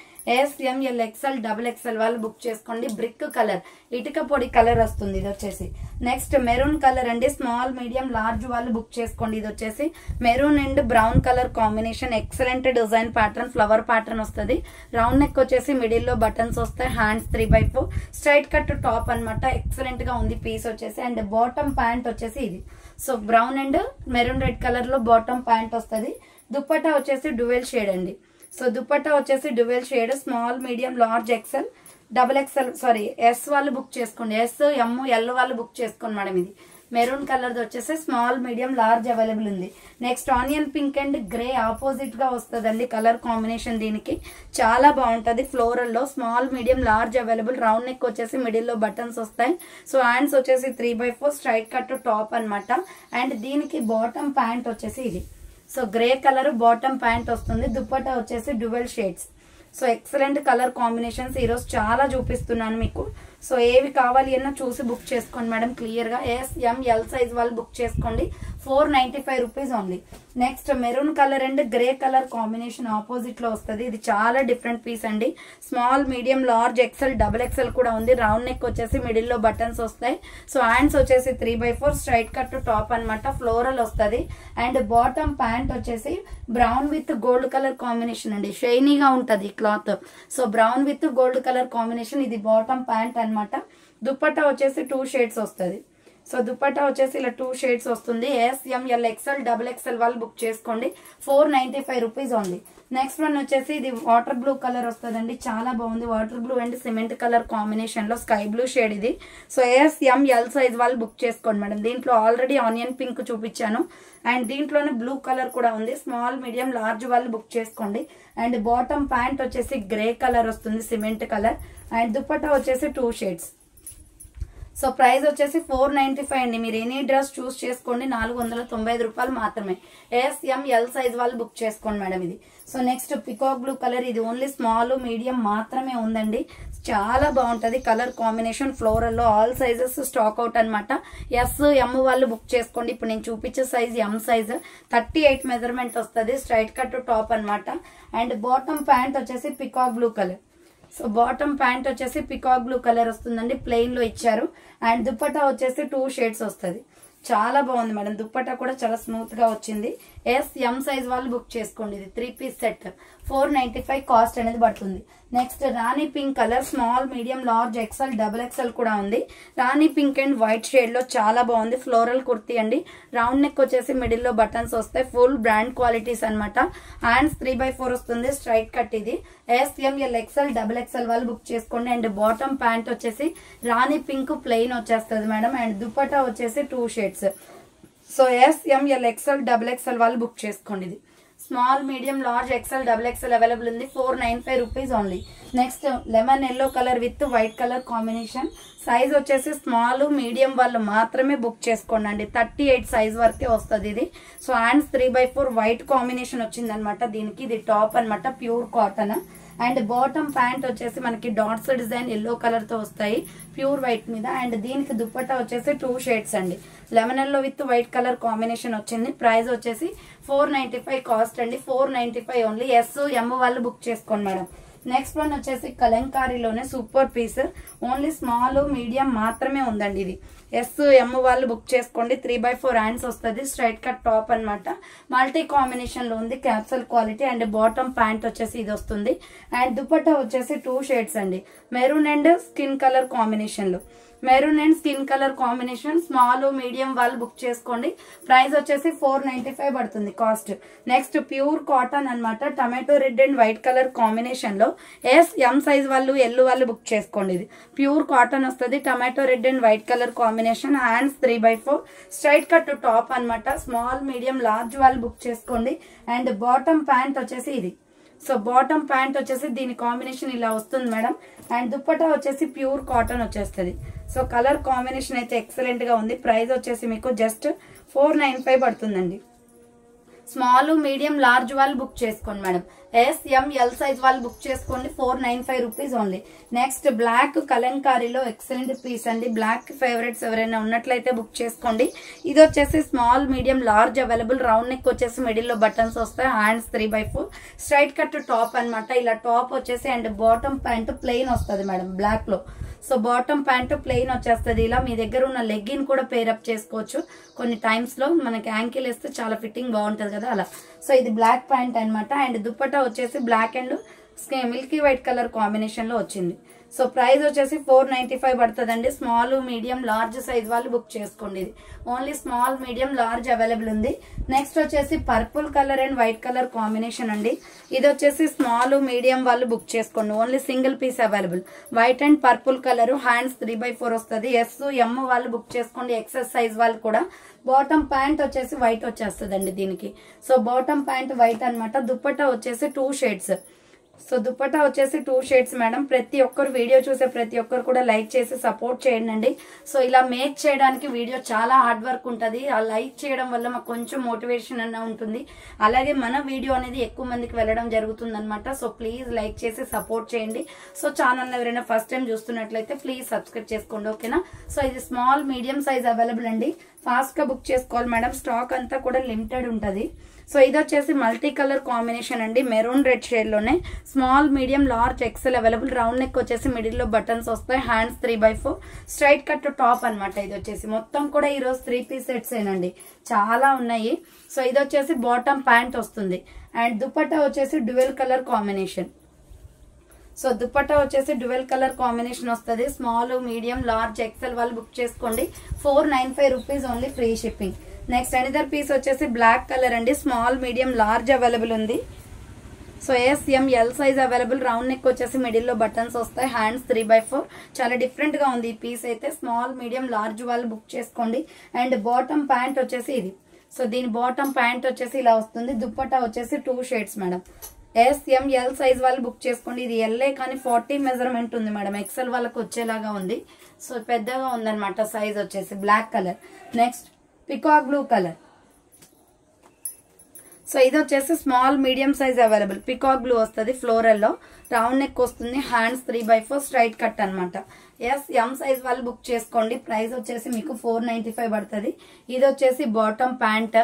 SML XL XXL వాళ్ళు బుక్ చేసుకోండి. బ్రిక్ కలర్, ఇటుక పొడి కలర్ వస్తుంది ఇది వచ్చేసి. నెక్స్ట్ మెరూన్ కలర్ అండి. స్మాల్ మీడియం లార్జ్ వాళ్ళు బుక్ చేసుకోండి. ఇది వచ్చేసి maroon and brown colour combination. Excellent design pattern, flower pattern వస్తుంది. రౌండ్ నెక్ వచ్చేసి మిడిల్ లో బటన్స్ వస్తాయి, హ్యాండ్స్ 3/4. స్ట్రైట్ కట్ టాప్ అనమాట. ఎక్సలెంట్ గా ఉంది పీస్ వచ్చేసి. అండ్ బాటమ్ ప్యాంట్ వచ్చేసి ఇది. So brown and maroon red colour లో బాటమ్ ప్యాంట్ వస్తుంది. దుప్పట్టా వచ్చేసి డ్యూయల్ షేడ్ అండి. సో దుపట్టా వచ్చేసి dual shade, small medium large XL double XL sorry S వాళ్ళు బుక్ చేసుకోండి, ఎస్ ఎమ్ ఎల్ వాళ్ళు బుక్ చేసుకోండి మేడం. ఇది మెరూన్ కలర్ వచ్చేసి స్మాల్ మీడియం లార్జ్ అవైలబుల్ ఉంది. Next onion pink and grey opposite గా వస్తుందండి కలర్ కాంబినేషన్. దీనికి చాలా బాగుంటది. ఫ్లోరల్ లో small medium large available. Round neck వచ్చేసి మిడిల్ లో బటన్స్ వస్తాయి. సో హ్యాండ్స్ వచ్చేసి 3/4 స్ట్రైట్ కట్ టాప్ అన్నమాట. అండ్ దీనికి బాటమ్ ప్యాంట్ వచ్చేసి ఇది. So grey colour bottom pant వస్తుంది. దుపట్టా వచ్చేసి dual shades. So excellent colour combinations ఈరోజు చాలా చూపిస్తున్నాను మీకు. సో ఏవి కావాలి అన్నా చూసి బుక్ చేసుకోండి మేడం క్లియర్ గా. ఎస్ ఎం ఎల్ సైజ్ వాళ్ళు బుక్ చేసుకోండి. 495 rupees only. Next maroon colour and grey colour combination opposite లో వస్తుంది. ఇది చాలా డిఫరెంట్ పీస్ అండి. Small medium large XL double XL కూడా ఉంది. రౌండ్ నెక్ వచ్చేసి మిడిల్ లో బటన్స్ వస్తాయి. సో హ్యాండ్స్ వచ్చేసి 3/4 స్ట్రైట్ కట్ టాప్ అన్నమాట. ఫ్లోరల్ వస్తుంది. అండ్ బాటమ్ ప్యాంట్ వచ్చేసి brown with gold colour combination అండి. షైనీగా ఉంటది cloth. So brown with gold colour combination. ఇది బాటమ్ ప్యాంట్ అన్నమాట. దుపట్టా వచ్చేసి 2 షేడ్స్ వస్తుంది. సో దుపట్టా వచ్చేసి ఇలా 2 షేడ్స్ వస్తుంది. S M L XL double XL వాళ్ళు బుక్ చేసుకోండి. 495 రూపీస్ ఓన్లీ. నెక్స్ట్ వన్ వచ్చేసి ఇది వాటర్ బ్లూ కలర్ వస్తుందండి. చాలా బాగుంది. Water blue and cement colour combination లో స్కై బ్లూ షేడ్ ఇది. So S M L size వాళ్ళు బుక్ చేసుకోండి మేడం. దీంట్లో ఆల్రెడీ ఆనియన్ పింక్ చూపించాను. అండ్ దీంట్లోనే బ్లూ కలర్ కూడా ఉంది. స్మాల్ మీడియం లార్జ్ వాళ్ళు బుక్ చేసుకోండి. అండ్ బాటమ్ ప్యాంట్ వచ్చేసి గ్రే కలర్ వస్తుంది, సిమెంట్ కలర్. అండ్ దుపట్టా వచ్చేసి 2 షేడ్స్. సో ప్రైస్ వచ్చేసి 495 అండి. మీరు ఎనీ డ్రెస్ చూస్ చేసుకోండి. 495 రూపాయలు మాత్రమే. ఎస్ ఎం ఎల్ సైజ్ వాళ్ళు బుక్ చేసుకోండి మేడం ఇది. So next peacock blue colour. ఇది ఓన్లీ స్మాల్ మీడియం మాత్రమే ఉందండి. చాలా బాగుంటది కలర్ కాంబినేషన్. ఫ్లోరల్ లో ఆల్ సైజెస్ స్టాక్ అవుట్ అనమాట. ఎస్ ఎం వాళ్ళు బుక్ చేసుకోండి. ఇప్పుడు నేను చూపించే సైజ్ ఎం సైజ్ 38 మెజర్మెంట్ వస్తుంది. స్ట్రైట్ కట్ టాప్ అనమాట. అండ్ బాటమ్ ప్యాంట్ వచ్చేసి peacock blue colour. So bottom pant వచ్చేసి పికాక్ బ్లూ కలర్ వస్తుందండి. ప్లెయిన్ లో ఇచ్చారు. అండ్ దుపట్టా వచ్చేసి 2 షేడ్స్ వస్తుంది. చాలా బాగుంది మేడం. దుపట్టా కూడా చాలా స్మూత్ గా వచ్చింది. ఎస్ ఎం సైజ్ వాళ్ళు బుక్ చేసుకోండి. ఇది 3 పీస్ సెట్ 495 కాస్ట్ అనేది పడుతుంది. Next rani pink colour small medium large XL double XL కూడా ఉంది. Rani pink and white shade లో చాలా బాగుంది. ఫ్లోరల్ కుర్తీ అండి. రౌండ్ నెక్ వచ్చేసి మిడిల్ లో బటన్స్ వస్తాయి. ఫుల్ బ్రాండ్ క్వాలిటీస్ అనమాట. హ్యాండ్స్ 3/4 వస్తుంది. స్ట్రైట్ కట్ ఇది. S M L XL double XL వాళ్ళు బుక్ చేసుకోండి. అండ్ బాటమ్ ప్యాంట్ వచ్చేసి రాణి పింక్ ప్లెయిన్ వచ్చేస్తుంది మేడం. అండ్ దుపట్టా వచ్చేసి 2 shades. So S M L XL double XL వాళ్ళు బుక్ చేసుకోండి. ఇది small medium large XL double XL available ఉంది. 495 rupees only. Next lemon yellow colour with white colour combination. Size వచ్చేసి స్మాల్ మీడియం వాళ్ళు మాత్రమే బుక్ చేసుకోండి అండి. 38 సైజ్ వరకే వస్తుంది ఇది. సో హ్యాండ్స్ 3/4 వైట్ కాంబినేషన్ వచ్చింది అనమాట. దీనికి ఇది టాప్ అనమాట. Pure cotton. And bottom pant వచ్చేసి మనకి డాట్స్ డిజైన్ ఎల్లో కలర్ తో వస్తాయి ప్యూర్ వైట్ మీద. అండ్ దీనికి దుపట్టా వచ్చేసి 2 షేడ్స్ అండి. Lemon yellow with white colour combination వచ్చింది. ప్రైస్ వచ్చేసి 495 కాస్ట్ అండి. 495 ఓన్లీ. ఎస్ ఎమ్ వాళ్ళు బుక్ చేసుకోండి మేడం. నెక్స్ట్ వన్ వచ్చేసి కలంకారీలోనే super piece. Only small medium మాత్రమే ఉందండి. ఇది ఎస్ ఎమ్ వాళ్ళు బుక్ చేసుకోండి. 3/4 హ్యాండ్స్ వస్తుంది. స్ట్రైట్ కట్ టాప్ అనమాట. మల్టీ కాంబినేషన్ లో ఉంది. క్యాప్సల్ క్వాలిటీ. అండ్ బాటమ్ ప్యాంట్ వచ్చేసి ఇది వస్తుంది. అండ్ దుపట్టా వచ్చేసి 2 షేడ్స్ అండి. Maroon and skin colour combination లో. Maroon and skin colour combination. Small medium వాళ్ళు బుక్ చేసుకోండి. ప్రైస్ వచ్చేసి 495 పడుతుంది కాస్ట్. నెక్స్ట్ ప్యూర్ కాటన్ అనమాట. Tomato red and white colour combination లో. ఎస్ ఎం సైజ్ వాళ్ళు ఎల్ వాళ్ళు బుక్ చేసుకోండి. ఇది ప్యూర్ కాటన్ వస్తుంది. Tomato red and white colour combination. Hands 3/4 straight cut top అనమాట. స్మాల్ మీడియం లార్జ్ వాళ్ళు బుక్ చేసుకోండి. అండ్ బాటమ్ ప్యాంట్ వచ్చేసి ఇది. సో బాటమ్ ప్యాంట్ వచ్చేసి దీని కాంబినేషన్ ఇలా వస్తుంది మేడం. అండ్ దుపట్టా వచ్చేసి ప్యూర్ కాటన్ వచ్చేస్తుంది. సో కలర్ కాంబినేషన్ అయితే ఎక్సలెంట్ గా ఉంది. ప్రైస్ వచ్చేసి మీకు జస్ట్ 495 పడుతుందండి. స్మాల్ మీడియం లార్జ్ వాళ్ళు బుక్ చేసుకోండి madam. S M L size వాళ్ళు బుక్ చేసుకోండి. 495 రూపీస్ ఓన్లీ. నెక్స్ట్ బ్లాక్ కలంకారీలో ఎక్సలెంట్ పీస్ అండి. బ్లాక్ ఫేవరెట్స్ ఎవరైనా ఉన్నట్లయితే బుక్ చేసుకోండి. ఇది వచ్చేసి small medium large available. Round neck వచ్చేసి మిడిల్ లో బటన్స్ వస్తాయి. హ్యాండ్స్ 3/4 స్ట్రైట్ కట్ టాప్ అనమాట. ఇలా టాప్ వచ్చేసి అండ్ బాటమ్ ప్యాంట్ ప్లెయిన్ వస్తుంది మేడం బ్లాక్ లో. సో బాటమ్ ప్యాంట్ ప్లెయిన్ వచ్చేస్తుంది. ఇలా మీ దగ్గర ఉన్న లెగ్గిన్ కూడా పేరప్ చేసుకోవచ్చు. కొన్ని టైమ్స్ లో మనకి యాంకిల్ వేస్తే చాలా ఫిట్టింగ్ బాగుంటది కదా అలా. సో ఇది బ్లాక్ ప్యాంట్ అనమాట. అండ్ దుపట్టా వచ్చేసి black and milky white colour combination లో వచ్చింది. సో ప్రైస్ వచ్చేసి 495 పడుతుందండి. స్మాల్ మీడియం లార్జ్ సైజ్ వాళ్ళు బుక్ చేసుకోండి. ఇది only small medium large available ఉంది. నెక్స్ట్ వచ్చేసి purple colour and white colour combination అండి. ఇది వచ్చేసి స్మాల్ మీడియం వాళ్ళు బుక్ చేసుకోండి. Only single piece available. White and purple colour, hands 3/4 వస్తుంది. ఎస్ ఎం వాళ్ళు బుక్ చేసుకోండి. ఎక్సెస్ సైజ్ వాళ్ళు కూడా. బాటమ్ ప్యాంట్ వచ్చేసి వైట్ వచ్చేస్తుందండి దీనికి. సో బాటమ్ ప్యాంట్ వైట్ అనమాట. దుపట్టా వచ్చేసి 2 షేడ్స్. సో దుపట్టా వచ్చేసి 2 షేడ్స్ మేడం. ప్రతి ఒక్కరు వీడియో చూసే ప్రతి ఒక్కరు కూడా లైక్ చేసి సపోర్ట్ చేయండి. సో ఇలా మేక్ చేయడానికి వీడియో చాలా హార్డ్ వర్క్ ఉంటుంది. ఆ లైక్ చేయడం వల్ల మాకు కొంచెం మోటివేషన్ అన్న ఉంటుంది. అలాగే మన వీడియో అనేది ఎక్కువ మందికి వెళ్ళడం జరుగుతుంది అనమాట. సో ప్లీజ్ లైక్ చేసి సపోర్ట్ చేయండి. సో ఛానల్ ఎవరైనా ఫస్ట్ టైం చూస్తున్నట్లయితే ప్లీజ్ సబ్స్క్రైబ్ చేసుకోండి, ఓకేనా. సో ఇది స్మాల్ మీడియం సైజ్ అవైలబుల్ అండి. ఫాస్ట్ గా బుక్ చేసుకోవాలి మేడం. స్టాక్ అంతా కూడా లిమిటెడ్ ఉంటుంది. సో ఇది వచ్చేసి మల్టీ కలర్ కాంబినేషన్ అండి. మెరూన్ రెడ్ షేడ్ లోనే small medium large XL available. Round neck వచ్చేసి మిడిల్ లో బటన్స్ వస్తాయి. హ్యాండ్స్ 3/4 స్ట్రైట్ కట్ టాప్ అనమాట. ఇది వచ్చేసి మొత్తం కూడా ఈ రోజు 3 పీస్ సెట్స్ ఏనండి, చాలా ఉన్నాయి. సో ఇది వచ్చేసి బాటమ్ ప్యాంట్ వస్తుంది. అండ్ దుపట్టా వచ్చేసి dual colour combination. So dupatta వచ్చేసి డ్యూయల్ కలర్ కాంబినేషన్ వస్తుంది. స్మాల్ మీడియం లార్జ్ ఎక్సెల్ వాళ్ళు బుక్ చేసుకోండి. 495 rupees only, free shipping. Next another piece వచ్చేసి బ్లాక్ కలర్ అండి. స్మాల్ మీడియం లార్జ్ అవైలబుల్ ఉంది. So L size available. Round neck వచ్చేసి మిడిల్ లో బటన్స్ వస్తాయి. హ్యాండ్స్ 3/4 చాలా డిఫరెంట్ గా ఉంది ఈ పీస్ అయితే. స్మాల్ మీడియం లార్జ్ వాళ్ళు బుక్ చేసుకోండి. అండ్ బాటమ్ ప్యాంట్ వచ్చేసి ఇది. సో దీని బాటమ్ ప్యాంట్ వచ్చేసి ఇలా వస్తుంది. దుపట్టా వచ్చేసి 2 షేడ్స్ మేడం. ఎల్ సైజ్ వాళ్ళు బుక్ చేసుకోండి. ఇది ఎల్ఏ కానీ 40 మెజర్మెంట్ ఉంది మేడం. ఎక్సెల్ వాళ్ళకి వచ్చేలాగా ఉంది. సో పెద్దగా ఉందన్నమాట సైజ్ వచ్చేసి. Black colour. Next peacock blue colour. So ఇది వచ్చేసి small medium size available. Peacock blue వస్తుంది ఫ్లోరల్ లో. రౌండ్ నెక్ వస్తుంది. హ్యాండ్స్ 3/4 స్ట్రైట్ కట్ అనమాట. ఎం సైజ్ వాళ్ళు బుక్ చేసుకోండి. ప్రైస్ వచ్చేసి మీకు 495 పడుతుంది. ఇది వచ్చేసి బాటమ్ ప్యాంట్.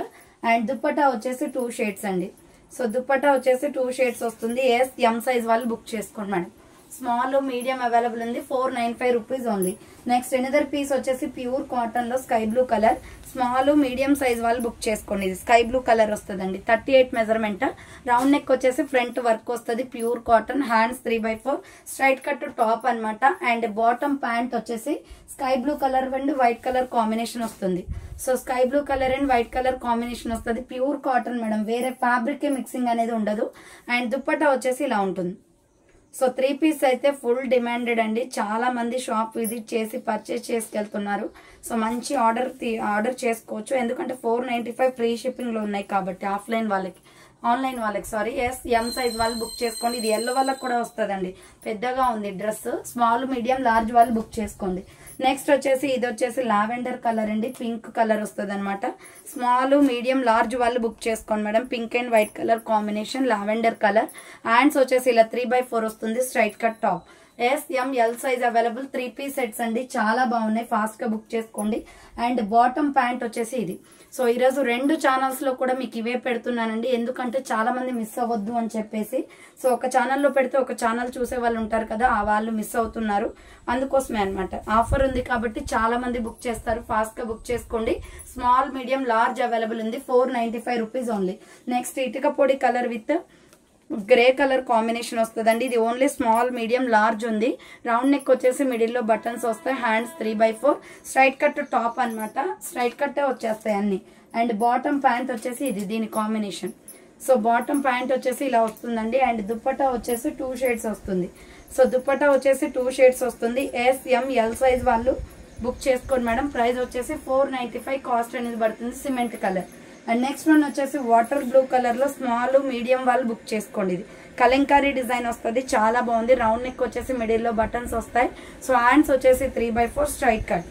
అండ్ దుపట్టా వచ్చేసి 2 షేడ్స్ అండి. సో దుపట్టా వచ్చేసి 2 షేడ్స్ వస్తుంది. ఎం సైజ్ వాళ్ళు బుక్ చేసుకోండి మేడం. స్మాల్ మీడియం అవైలబుల్ ఉంది. 495 rupees only. Next another piece వచ్చేసి ప్యూర్ కాటన్ లో sky blue colour. Small medium size వాళ్ళు బుక్ చేసుకోండి. ఇది స్కై బ్లూ కలర్ వస్తుందండి. 38 మెజర్మెంట్. రౌండ్ నెక్ వచ్చేసి ఫ్రంట్ వర్క్ వస్తుంది. Pure cotton. Hands 3/4 straight cut top అనమాట. అండ్ బాటమ్ ప్యాంట్ వచ్చేసి sky blue colour and white colour combination వస్తుంది. So sky blue colour and white colour combination వస్తుంది. Pure cotton madam. వేరే ఫ్యాబ్రిక్ మిక్సింగ్ అనేది ఉండదు. అండ్ దుపట్టా వచ్చేసి ఇలా ఉంటుంది. సో 3 పీస్ అయితే ఫుల్ డిమాండెడ్ అండి. చాలా మంది షాప్ విజిట్ చేసి పర్చేస్ చేసుకెళ్తున్నారు. సో మంచి ఆర్డర్ చేసుకోవచ్చు. ఎందుకంటే 495 ఫ్రీ షిప్పింగ్ లో ఉన్నాయి కాబట్టి ఆన్లైన్ వాళ్ళకి సారీ. ఎం సైజ్ వాళ్ళు బుక్ చేసుకోండి. ఇది ఎల్లో వాళ్ళకి కూడా వస్తుందండి. పెద్దగా ఉంది డ్రెస్. స్మాల్ మీడియం లార్జ్ వాళ్ళు బుక్ చేసుకోండి. నెక్స్ట్ వచ్చేసి ఇది వచ్చేసి లావెండర్ కలర్ అండి. పింక్ కలర్ వస్తుంది అనమాట. స్మాల్ మీడియం లార్జ్ వాళ్ళు బుక్ చేసుకోండి madam. Pink and white colour combination. Lavender colour. Hands వచ్చేసి ఇలా 3/4 వస్తుంది. Straight cut top. L size available. 3 piece sets అండి. చాలా బాగున్నాయి. ఫాస్ట్ గా బుక్ చేసుకోండి. అండ్ బాటమ్ ప్యాంట్ వచ్చేసి ఇది. సో ఈరోజు 2 ఛానల్స్ లో కూడా మీకు ఇవే పెడుతున్నానండి. ఎందుకంటే చాలా మంది మిస్ అవ్వద్దు అని చెప్పేసి. సో ఒక ఛానల్లో పెడితే ఒక ఛానల్ చూసే వాళ్ళు ఉంటారు కదా, ఆ వాళ్ళు మిస్ అవుతున్నారు. అందుకోసమే అనమాట. ఆఫర్ ఉంది కాబట్టి చాలా మంది బుక్ చేస్తారు. ఫాస్ట్ గా బుక్ చేసుకోండి. స్మాల్ మీడియం లార్జ్ అవైలబుల్ ఉంది. 495 రూపీస్ ఓన్లీ. నెక్స్ట్ ఇటుక పొడి colour with grey colour combination వస్తుందండి. ఇది ఓన్లీ స్మాల్ మీడియం లార్జ్ ఉంది. రౌండ్ నెక్ వచ్చేసి మిడిల్ లో బటన్స్ వస్తాయి. హ్యాండ్స్ 3/4 స్ట్రైట్ కట్ టాప్ అనమాట. స్ట్రైట్ కట్ వచ్చేస్తాయి అన్ని. అండ్ బాటమ్ ప్యాంట్ వచ్చేసి ఇది దీని కాంబినేషన్. సో బాటమ్ ప్యాంట్ వచ్చేసి ఇలా వస్తుందండి. అండ్ దుపట్టా వచ్చేసి 2 షేడ్స్ వస్తుంది. సో దుపట్టా వచ్చేసి 2 షేడ్స్ వస్తుంది. ఎల్ సైజ్ వాళ్ళు బుక్ చేసుకోండి మేడం. ప్రైస్ వచ్చేసి 495 కాస్ట్ అనేది పడుతుంది. Cement colour. And next one వచ్చేసి వాటర్ బ్లూ కలర్ లో స్మాల్ మీడియం వాళ్ళు బుక్ చేసుకోండి. ఇది కలంకారీ డిజైన్ వస్తుంది. చాలా బాగుంది. రౌండ్ నెక్ వచ్చేసి మిడిల్ లో బటన్స్ వస్తాయి. సో హ్యాండ్స్ వచ్చేసి 3/4 స్ట్రైట్ కట్.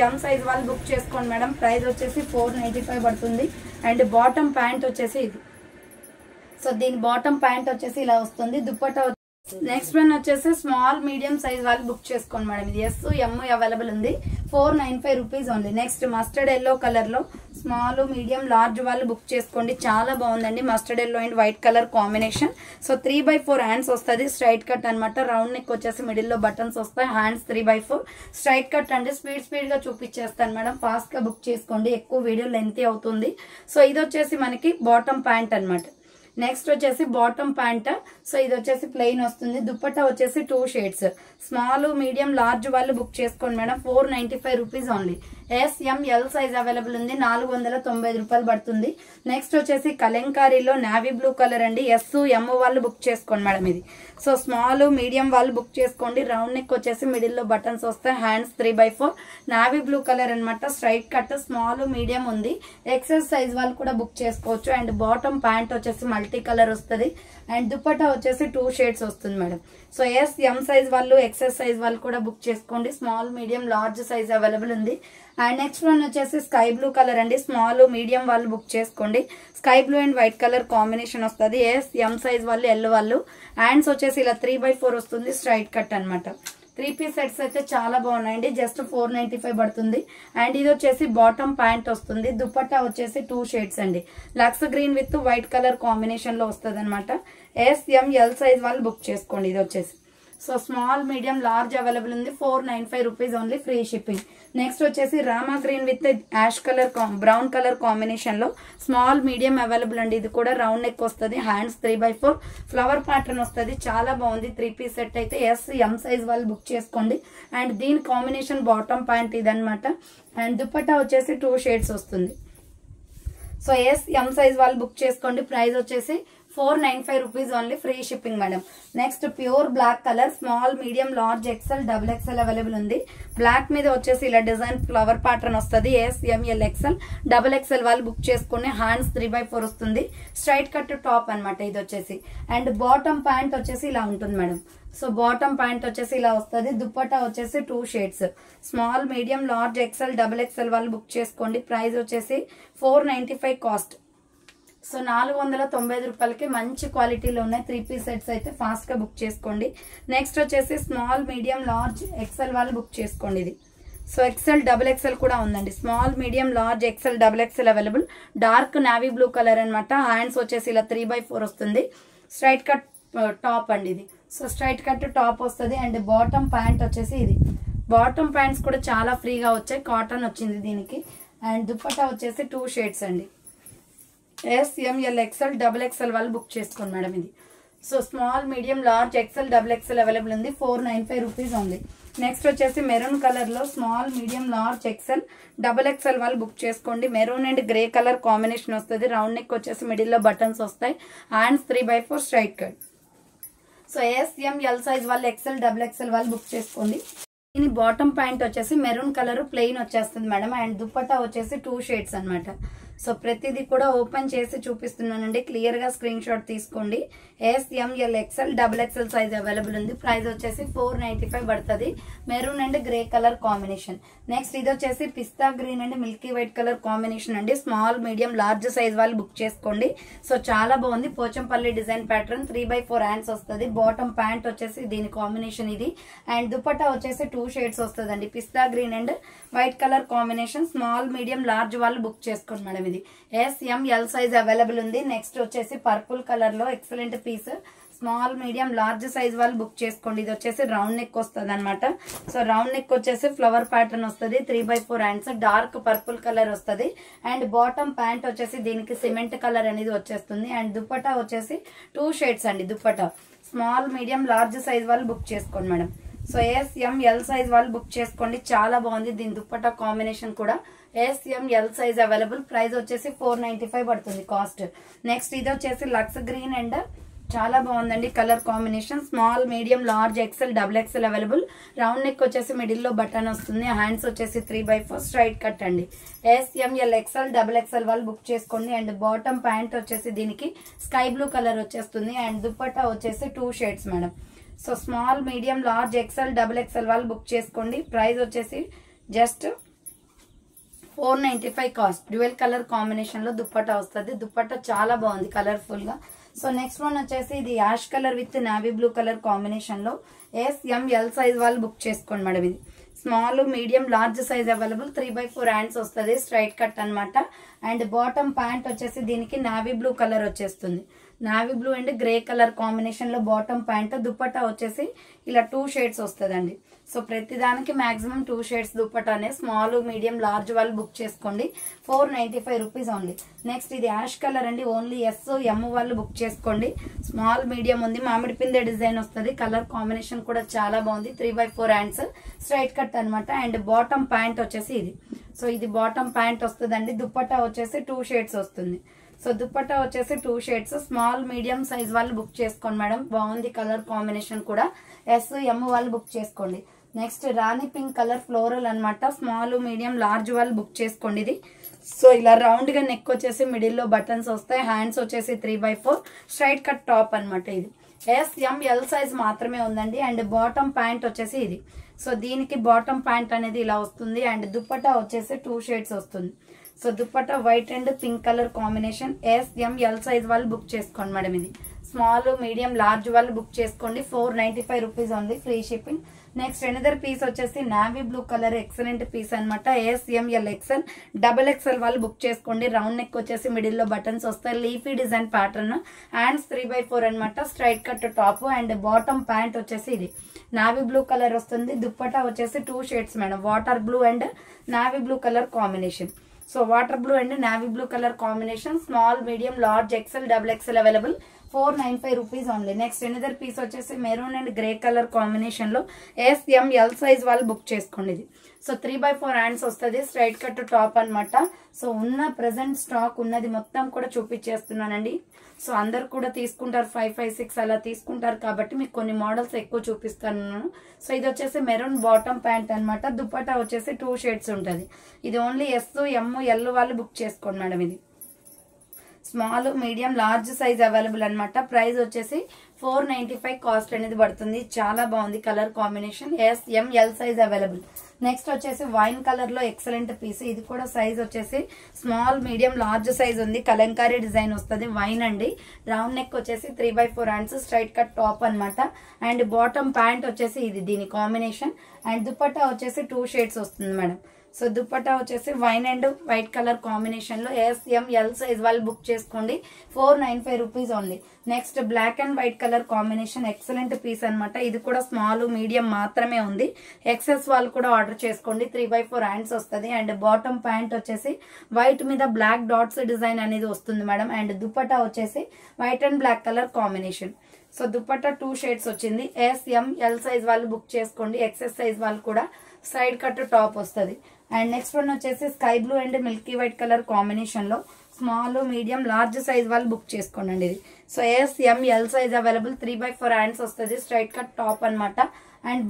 ఎం సైజ్ వాళ్ళు బుక్ చేసుకోండి మేడం. ప్రైస్ వచ్చేసి 495 పడుతుంది. అండ్ బాటమ్ ప్యాంట్ వచ్చేసి ఇది. సో దీని బాటమ్ ప్యాంట్ వచ్చేసి ఇలా వస్తుంది. దుపట్టా నెక్స్ట్ వన్ వచ్చేసి స్మాల్ మీడియం సైజ్ వాళ్ళు బుక్ చేసుకోండి మేడం. ఇది ఎం అవైలబుల్ ఉంది. 495 rupees only. Next mustard yellow colour లో స్మాల్ మీడియం లార్జ్ వాళ్ళు బుక్ చేసుకోండి. చాలా బాగుందండి. Mustard yellow and white colour combination. So 3/4 hands వస్తుంది. స్ట్రైట్ కట్ అనమాట. రౌండ్ నెక్ వచ్చేసి మిడిల్ లో బటన్స్ వస్తాయి. హ్యాండ్స్ 3/4 స్ట్రైట్ కట్ అండి. స్పీడ్ గా చూపించేస్తాను మేడం. ఫాస్ట్ గా బుక్ చేసుకోండి. ఎక్కువ వీడియో లెంతీ అవుతుంది. సో ఇది వచ్చేసి మనకి బాటమ్ ప్యాంట్ అనమాట. నెక్స్ట్ వచ్చేసి బాటమ్ ప్యాంట్. సో ఇది వచ్చేసి ప్లెయిన్ వస్తుంది. దుపట్టా వచ్చేసి 2 షేడ్స్. స్మాల్ మీడియం లార్జ్ వాళ్ళు బుక్ చేసుకోండి madam. 495 rupees only. SML size available ఉంది. 495 రూపాయలు పడుతుంది. నెక్స్ట్ వచ్చేసి కలంకారీలో నావీ బ్లూ కలర్ అండి. SM వాళ్ళు బుక్ చేసుకోండి మేడం ఇది. సో స్మాల్ మీడియం వాళ్ళు బుక్ చేసుకోండి. రౌండ్ నెక్ వచ్చేసి మిడిల్ లో బటన్స్ వస్తాయి. హ్యాండ్స్ 3/4 నావీ బ్లూ కలర్ అనమాట. స్ట్రైట్ కట్ స్మాల్ మీడియం ఉంది. ఎక్సెల్ సైజ్ వాళ్ళు కూడా బుక్ చేసుకోవచ్చు. అండ్ బాటమ్ ప్యాంట్ వచ్చేసి మల్టీ కలర్ వస్తుంది. అండ్ దుపట్టా వచ్చేసి 2 షేడ్స్ వస్తుంది మేడం. సో SM సైజ్ వాళ్ళు ఎక్సెల్ సైజ్ వాళ్ళు కూడా బుక్ చేసుకోండి. Small medium large size available ఉంది. అండ్ నెక్స్ట్ వన్ వచ్చేసి స్కై బ్లూ కలర్ అండి. స్మాల్ మీడియం వాళ్ళు బుక్ చేసుకోండి. Sky blue and white colour combination వస్తుంది. SM సైజ్ వాళ్ళు ఎల్ వాళ్ళు. హ్యాండ్స్ వచ్చేసి ఇలా 3/4 వస్తుంది. స్ట్రైట్ కట్ అనమాట. 3 పీస్ సెట్స్ అయితే చాలా బాగున్నాయండి. జస్ట్ 495 పడుతుంది. అండ్ ఇది వచ్చేసి బాటమ్ ప్యాంట్ వస్తుంది. దుపట్టా వచ్చేసి 2 షేడ్స్ అండి. Lux green with white colour combination లో వస్తుంది అనమాట. SML సైజ్ వాళ్ళు బుక్ చేసుకోండి. ఇది వచ్చేసి so small medium large available ఉంది. 495 rupees only. Free shipping. Next వచ్చేసి Rama green with ash colour brown colour combination లో స్మాల్ మీడియం అవైలబుల్ అండి. ఇది కూడా రౌండ్ నెక్ వస్తుంది. హ్యాండ్స్ 3/4 ఫ్లవర్ ప్యాటర్న్ వస్తుంది. చాలా బాగుంది. 3 పీస్ సెట్ అయితే SM సైజ్ వాళ్ళు బుక్ చేసుకోండి. అండ్ దీని కాంబినేషన్ బాటమ్ ప్యాంట్ ఇదనమాట. అండ్ దుపట్టా వచ్చేసి 2 షేడ్స్ వస్తుంది. సో SM సైజ్ వాళ్ళు బుక్ చేసుకోండి. ప్రైస్ వచ్చేసి 495 rupees only. Free shipping madam. Next pure black colour small medium large XL XXL available ఉంది. బ్లాక్ మీద వచ్చేసి ఇలా డిజైన్ ఫ్లవర్ ప్యాటర్న్ వస్తుంది. SML XL XXL వాళ్ళు బుక్ చేసుకుని హ్యాండ్స్ 3/4 వస్తుంది. స్ట్రైట్ కట్ టాప్ అనమాట ఇది వచ్చేసి. అండ్ బాటమ్ ప్యాంట్ వచ్చేసి ఇలా ఉంటుంది మేడం. సో బాటమ్ ప్యాంట్ వచ్చేసి ఇలా వస్తుంది. దుపట్టా వచ్చేసి 2 shades. Small medium large XL XXL వాళ్ళు బుక్ చేసుకోండి. ప్రైస్ వచ్చేసి 495 కాస్ట్. సో 495 రూపాయలకి మంచి క్వాలిటీలో ఉన్నాయి 3 పీస్ సెట్స్ అయితే ఫాస్ట్ గా బుక్ చేసుకోండి. నెక్స్ట్ వచ్చేసి స్మాల్ మీడియం లార్జ్ XL వాళ్ళు బుక్ చేసుకోండి. ఇది సో XL XXL కూడా ఉందండి. Small medium large XL XXL available. Dark navy blue colour అనమాట. హ్యాండ్స్ వచ్చేసి ఇలా 3/4 వస్తుంది. స్ట్రైట్ కట్ టాప్ అండి ఇది. సో స్ట్రైట్ కట్ టాప్ వస్తుంది. అండ్ బాటమ్ ప్యాంట్ వచ్చేసి ఇది. బాటమ్ ప్యాంట్స్ కూడా చాలా ఫ్రీగా వచ్చాయి. కాటన్ వచ్చింది దీనికి. అండ్ దుపట్టా వచ్చేసి 2 షేడ్స్ అండి. SML XL XXL వాళ్ళు బుక్ చేసుకోండి మేడం ఇది. So small medium large XL XXL available ఉంది. 495 రూపీస్ ఉంది. నెక్స్ట్ వచ్చేసి మెరూన్ కలర్ లో small medium large XL XXL వాళ్ళు బుక్ చేసుకోండి. Maroon and grey colour combination వస్తుంది. రౌండ్ నెక్ వచ్చేసి మిడిల్ లో బటన్స్ వస్తాయి. Hands 3/4 straight cut. So SML size వాళ్ళు XL XXL వాళ్ళు బుక్ చేసుకోండి. దీని బాటమ్ ప్యాంట్ వచ్చేసి మెరూన్ కలర్ ప్లెయిన్ వచ్చేస్తుంది మేడం. అండ్ దుపట్టా వచ్చేసి 2 షేడ్స్ అనమాట. సో ప్రతిదీ కూడా ఓపెన్ చేసి చూపిస్తున్నానండి. క్లియర్ గా స్క్రీన్ షాట్ తీసుకోండి. SML XL XXL size available ఉంది. ప్రైస్ వచ్చేసి 495 పడుతుంది. Maroon and grey colour combination. Next ఇది వచ్చేసి pista green and milky white colour combination అండి. స్మాల్ మీడియం లార్జ్ సైజ్ వాళ్ళు బుక్ చేసుకోండి. సో చాలా బాగుంది. పోచంపల్లి డిజైన్ ప్యాటర్న్ 3/4 హ్యాండ్స్ వస్తుంది. బాటమ్ ప్యాంట్ వచ్చేసి దీని కాంబినేషన్ ఇది. అండ్ దుపట్టా వచ్చేసి 2 షేడ్స్ వస్తుంది. Pista green and white colour combination. Small medium large వాళ్ళు బుక్ చేసుకోండి మేడం. ఇది SML సైజ్ అవైలబుల్ ఉంది. నెక్స్ట్ వచ్చేసి పర్పుల్ కలర్ లో excellent piece small medium large size వాళ్ళు బుక్ చేసుకోండి. ఇది వచ్చేసి రౌండ్ నెక్ వస్తుంది అనమాట. సో రౌండ్ నెక్ వచ్చేసి ఫ్లవర్ ప్యాటర్న్ వస్తుంది. 3/4 హ్యాండ్స్. డార్క్ పర్పుల్ కలర్ వస్తుంది. అండ్ బాటమ్ ప్యాంట్ వచ్చేసి దీనికి సిమెంట్ కలర్ అనేది వచ్చేస్తుంది. అండ్ దుపట్టా వచ్చేసి 2 షేడ్స్ అండి. Dupatta small medium large size వాళ్ళు బుక్ చేసుకోండి మేడం. సో SML సైజ్ వాళ్ళు బుక్ చేసుకోండి. చాలా బాగుంది. దీని దుపట్టా కాంబినేషన్ కూడా SML సైజ్ అవైలబుల్. ప్రైస్ వచ్చేసి 495 పడుతుంది కాస్ట్. నెక్స్ట్ ఇది వచ్చేసి లక్స్ గ్రీన్ అండ్ చాలా బాగుందండి colour combination. Small medium large XL XXL available. Round neck వచ్చేసి మిడిల్ లో బటన్ వస్తుంది. హ్యాండ్స్ వచ్చేసి 3/4 స్ట్రైట్ కట్ అండి. SML XL XXL వాళ్ళు బుక్ చేసుకోండి. అండ్ బాటమ్ ప్యాంట్ వచ్చేసి దీనికి స్కై బ్లూ కలర్ వచ్చేస్తుంది. అండ్ దుపట్టా వచ్చేసి 2 shades madam. So small medium large XL XXL వాళ్ళు బుక్ చేసుకోండి. ప్రైస్ వచ్చేసి just 495 cost. Dual colour combination లో దుపట్టా వస్తుంది. దుపట్టా చాలా బాగుంది కలర్ఫుల్ గా. సో నెక్స్ట్ వన్ వచ్చేసి ఇది ash colour with navy blue colour combination లో SML సైజ్ వాళ్ళు బుక్ చేసుకోండి మేడం. ఇది small medium large size available. 3/4 hands వస్తుంది. స్ట్రైట్ కట్ అనమాట. అండ్ బాటమ్ ప్యాంట్ వచ్చేసి దీనికి నావీ బ్లూ కలర్ వచ్చేస్తుంది. Navy blue and grey colour combination లో బాటమ్ ప్యాంట్, దుపట్టా వచ్చేసి ఇలా 2 షేడ్స్ వస్తుందండి. సో ప్రతి దానికి మాక్సిమం 2 షేడ్స్ దుపట్టానే. స్మాల్ మీడియం లార్జ్ వాళ్ళు బుక్ చేసుకోండి. 495 రూపీస్ ఓన్లీ. నెక్స్ట్ ఇది యాష్ కలర్ అండి, ఓన్లీ ఎస్ ఎమ్ వాళ్ళు బుక్ చేసుకోండి. స్మాల్ మీడియం ఉంది, మామిడి పిందె డిజైన్ వస్తుంది. కలర్ కాంబినేషన్ కూడా చాలా బాగుంది. 3/4 హ్యాండ్స్ స్ట్రైట్ కట్ అనమాట. అండ్ బాటమ్ ప్యాంట్ వచ్చేసి ఇది. సో ఇది బాటమ్ ప్యాంట్ వస్తుందండి. దుపట్టా వచ్చేసి 2 షేడ్స్ వస్తుంది. సో దుపట్టా వచ్చేసి 2 షేడ్స్. స్మాల్ మీడియం సైజ్ వాళ్ళు బుక్ చేసుకోండి మేడం, బాగుంది కలర్ కాంబినేషన్ కూడా. ఎస్ ఎమ్ వాళ్ళు బుక్ చేసుకోండి. Next rani pink colour floral అనమాట. స్మాల్ మీడియం లార్జ్ వాళ్ళు బుక్ చేసుకోండి ఇది. సో ఇలా రౌండ్ గా నెక్ వచ్చేసి మిడిల్ లో బటన్స్ వస్తాయి. హ్యాండ్స్ వచ్చేసి 3/4 స్ట్రైట్ కట్ టాప్ అనమాట. ఇది ఎస్ ఎమ్ ఎల్ సైజ్ మాత్రమే ఉందండి. అండ్ బాటమ్ ప్యాంట్ వచ్చేసి ఇది. సో దీనికి బాటమ్ ప్యాంట్ అనేది ఇలా వస్తుంది. అండ్ దుపట్టా వచ్చేసి 2 షేడ్స్ వస్తుంది. So dupatta white and pink colour combination. S M L size వాళ్ళు బుక్ చేసుకోండి మేడం. ఇది స్మాల్ మీడియం లార్జ్ వాళ్ళు బుక్ చేసుకోండి. 495 rupees only, free shipping. Next another piece వచ్చేసి navy blue colour excellent piece అనమాట. S M L XL XXL వాళ్ళు బుక్ చేసుకోండి. రౌండ్ నెక్ వచ్చేసి మిడిల్ లో బటన్స్ వస్తాయి. Leafy design pattern. హ్యాండ్స్ 3/4 అనమాట. Straight cut top. And bottom pant వచ్చేసి ఇది నావీ బ్లూ కలర్ వస్తుంది. దుపట్టా వచ్చేసి 2 shades madam, water blue and navy blue colour combination. So water blue and navy blue colour combination. Small medium large XL XXL available. 495 rupees only. Next another piece వచ్చేసి maroon and grey colour combination లో ఎస్ ఎమ్ ఎల్ సైజ్ వాళ్ళు బుక్ చేసుకోండి. ఇది సో 3/4 హ్యాండ్స్ వస్తుంది. స్ట్రైట్ కట్ టాప్ అనమాట. సో ఉన్న ప్రెసెంట్ స్టాక్ ఉన్నది మొత్తం కూడా చూపించేస్తున్నానండి. సో అందరు కూడా తీసుకుంటారు, 5, 5, 6 అలా తీసుకుంటారు కాబట్టి మీకు కొన్ని మోడల్స్ ఎక్కువ చూపిస్తాను. సో ఇది వచ్చేసి మెరూన్ బాటమ్ ప్యాంట్ అనమాట. దుపట్టా వచ్చేసి 2 షేడ్స్ ఉంటుంది. ఇది ఓన్లీ ఎస్ ఎమ్ ఎల్ వాళ్ళు బుక్ చేసుకోండి మేడం. ఇది small medium large size available అనమాట. ప్రైస్ వచ్చేసి 495 కాస్ట్ అనేది పడుతుంది. చాలా బాగుంది colour combination. S M L size available. Next వచ్చేసి వైన్ కలర్ లో ఎక్సలెంట్ పీస్. ఇది కూడా సైజ్ వచ్చేసి స్మాల్ మీడియం లార్జ్ సైజ్ ఉంది. కలంకారీ డిజైన్ వస్తుంది. వైన్ అండి. రౌండ్ నెక్ వచ్చేసి 3/4 హ్యాండ్స్ స్ట్రైట్ కట్ టాప్ అనమాట. అండ్ బాటమ్ ప్యాంట్ వచ్చేసి ఇది దీని కాంబినేషన్. అండ్ దుపట్టా వచ్చేసి 2 షేడ్స్ వస్తుంది మేడం. సో దుపట్టా వచ్చేసి wine and white colour combination లో ఎస్ ఎమ్ ఎల్ సైజ్ వాళ్ళు బుక్ చేసుకోండి. 495 rupees only. Next black and white colour combination excellent piece అనమాట. ఇది కూడా స్మాల్ మీడియం మాత్రమే ఉంది. ఎక్సెస్ వాళ్ళు కూడా ఆర్డర్ చేసుకోండి. 3/4 హ్యాండ్స్ వస్తుంది. అండ్ బాటమ్ ప్యాంట్ వచ్చేసి వైట్ మీద బ్లాక్ డాట్స్ డిజైన్ అనేది వస్తుంది మేడం. అండ్ దుపట్టా వచ్చేసి white and black colour combination. So dupatta 2 shades వచ్చింది. ఎస్ ఎమ్ ఎల్ సైజ్ వాళ్ళు బుక్ చేసుకోండి. ఎక్సెస్ సైజ్ వాళ్ళు కూడా సైడ్ కట్ టాప్ వస్తుంది. అండ్ నెక్స్ట్ వన్ వచ్చేసి sky blue and milky white colour combination లో స్మాల్ మీడియం లార్జ్ సైజ్ వాళ్ళు బుక్ చేసుకోండి. ఇది so S M L size available. 3/4 hands వస్తుంది. స్ట్రైట్ కట్ టాప్ అనమాట. అండ్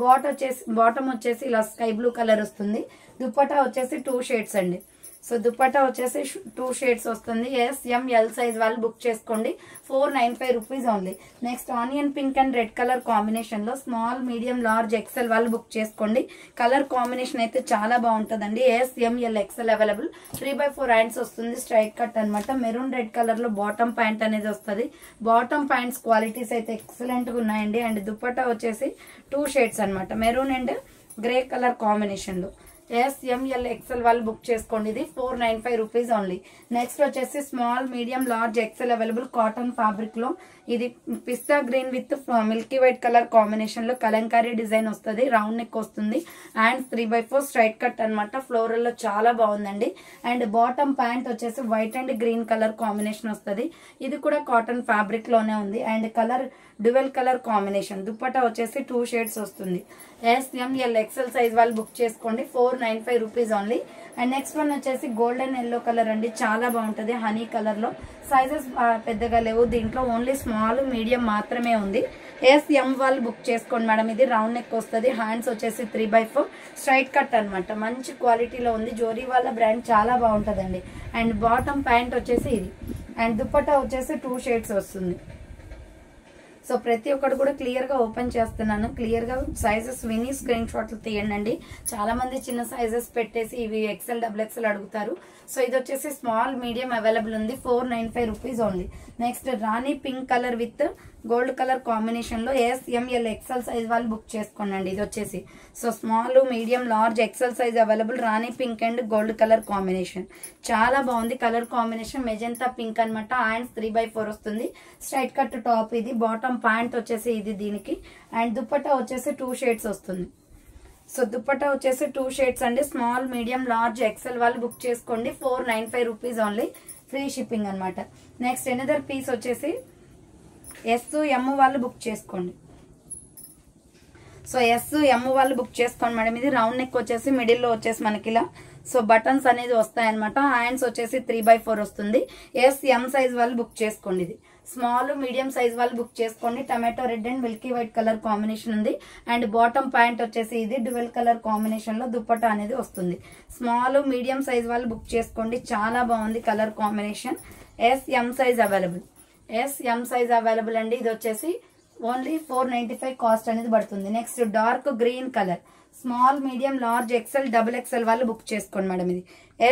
బాటమ్ వచ్చేసి ఇలా స్కై బ్లూ కలర్ వస్తుంది. దుపట్టా వచ్చేసి 2 షేడ్స్ అండి. సో దుపట్టా వచ్చేసి 2 షేడ్స్ వస్తుంది. ఎస్ ఎమ్ ఎల్ సైజ్ వాళ్ళు బుక్ చేసుకోండి. 495 rupees only. Next onion pink and red colour combination లో స్మాల్ మీడియం లార్జ్ XL వాళ్ళు బుక్ చేసుకోండి. కలర్ కాంబినేషన్ అయితే చాలా బాగుంటుందండి. Yes M L XL available. 3/4 hands వస్తుంది. స్ట్రైట్ కట్ అనమాట. మెరూన్ రెడ్ కలర్ లో బాటమ్ ప్యాంట్ అనేది వస్తుంది. బాటమ్ ప్యాంట్స్ క్వాలిటీస్ అయితే ఎక్సలెంట్ గా ఉన్నాయండి. అండ్ దుపట్టా వచ్చేసి 2 షేడ్స్ అనమాట. Maroon and grey colour combination లో ఎస్ ఎమ్ ఎల్ XL వాళ్ళు బుక్ చేసుకోండి. ఇది 495 రూపీస్ ఓన్లీ. నెక్స్ట్ వచ్చేసి small medium large XL available. Cotton fabric లో ఇది pista green with milky white colour combination లో కలంకారీ డిజైన్ వస్తుంది. రౌండ్ నెక్ వస్తుంది. అండ్ 3/4 స్ట్రైట్ కట్ అనమాట. ఫ్లోరల్ లో చాలా బాగుందండి. అండ్ బాటమ్ ప్యాంట్ వచ్చేసి white and green colour combination వస్తుంది. ఇది కూడా కాటన్ ఫ్యాబ్రిక్ లోనే ఉంది. And colour dual colour combination. Dupatta వచ్చేసి 2 షేడ్స్ వస్తుంది. Yes M L XL size వాళ్ళు బుక్ చేసుకోండి. 495 rupees only. And next one వచ్చేసి గోల్డెన్ ఎల్లో కలర్ అండి. చాలా బాగుంటది. హనీ కలర్ లో సైజెస్ పెద్దగా లేవు. దీంట్లో ఓన్లీ స్మాల్ మీడియం మాత్రమే ఉంది. ఎస్ ఎమ్ వాళ్ళు బుక్ చేసుకోండి మేడం. ఇది రౌండ్ నెక్ వస్తుంది. హ్యాండ్స్ వచ్చేసి 3/4 స్ట్రైట్ కట్ అనమాట. మంచి క్వాలిటీలో ఉంది. జోరీ వాళ్ళ బ్రాండ్ చాలా బాగుంటదండి. అండ్ బాటమ్ ప్యాంట్ వచ్చేసి ఇది. అండ్ దుపట్టా వచ్చేసి 2 షేడ్స్ వస్తుంది. సో ప్రతి ఒక్కటి కూడా క్లియర్ గా ఓపెన్ చేస్తున్నాను. క్లియర్ గా సైజెస్ విని స్క్రీన్ షాట్లు తీయండి. చాలా మంది చిన్న సైజెస్ పెట్టేసి ఇవి XL XXL అడుగుతారు. సో ఇది వచ్చేసి స్మాల్ మీడియం అవైలబుల్ ఉంది. 495 rupees only. Next rani pink colour with gold colour combination లో SML ఎక్సెల్ సైజ్ వాళ్ళు బుక్ చేసుకోండి. ఇది వచ్చేసి so small medium large XL size available. Rani pink and gold colour combination చాలా బాగుంది. కలర్ కాంబినేషన్ మెజెంతా పింక్ అనమాట. హ్యాండ్స్ 3/4 వస్తుంది. స్ట్రైట్ కట్ టాప్ ఇది. బాటమ్ ప్యాంట్ వచ్చేసి ఇది దీనికి. అండ్ దుపట్టా వచ్చేసి 2 షేడ్స్ వస్తుంది. సో దుపట్టా వచ్చేసి 2 షేడ్స్ అండి. స్మాల్ మీడియం లార్జ్ ఎక్సెల్ వాళ్ళు బుక్ చేసుకోండి. 495 రూపీస్ ఓన్లీ. ఫ్రీ షిప్పింగ్ అనమాట. నెక్స్ట్ ఎనదర్ పీస్ వచ్చేసి SM వాళ్ళు బుక్ చేసుకోండి. సో SM వాళ్ళు బుక్ చేసుకోండి మేడం. ఇది రౌండ్ నెక్ వచ్చేసి మిడిల్లో వచ్చేసి మనకి ఇలా సో బటన్స్ అనేది వస్తాయన్నమాట. హ్యాండ్స్ వచ్చేసి 3/4 వస్తుంది. SM సైజ్ వాళ్ళు బుక్ చేసుకోండి. ఇది స్మాల్ మీడియం సైజ్ వాళ్ళు బుక్ చేసుకోండి. Tomato red and milky white colour combination ఉంది. అండ్ బాటమ్ ప్యాంట్ వచ్చేసి ఇది డ్యువెల్ కలర్ కాంబినేషన్ లో దుపట్టా అనేది వస్తుంది. స్మాల్ మీడియం సైజ్ వాళ్ళు బుక్ చేసుకోండి. చాలా బాగుంది colour combination. SM size available. SM size available అండి. ఇది వచ్చేసి ఓన్లీ 495 కాస్ట్ అనేది పడుతుంది. Next dark green colour small medium large XL double XL వాళ్ళు బుక్ చేసుకోండి మేడం. ఇది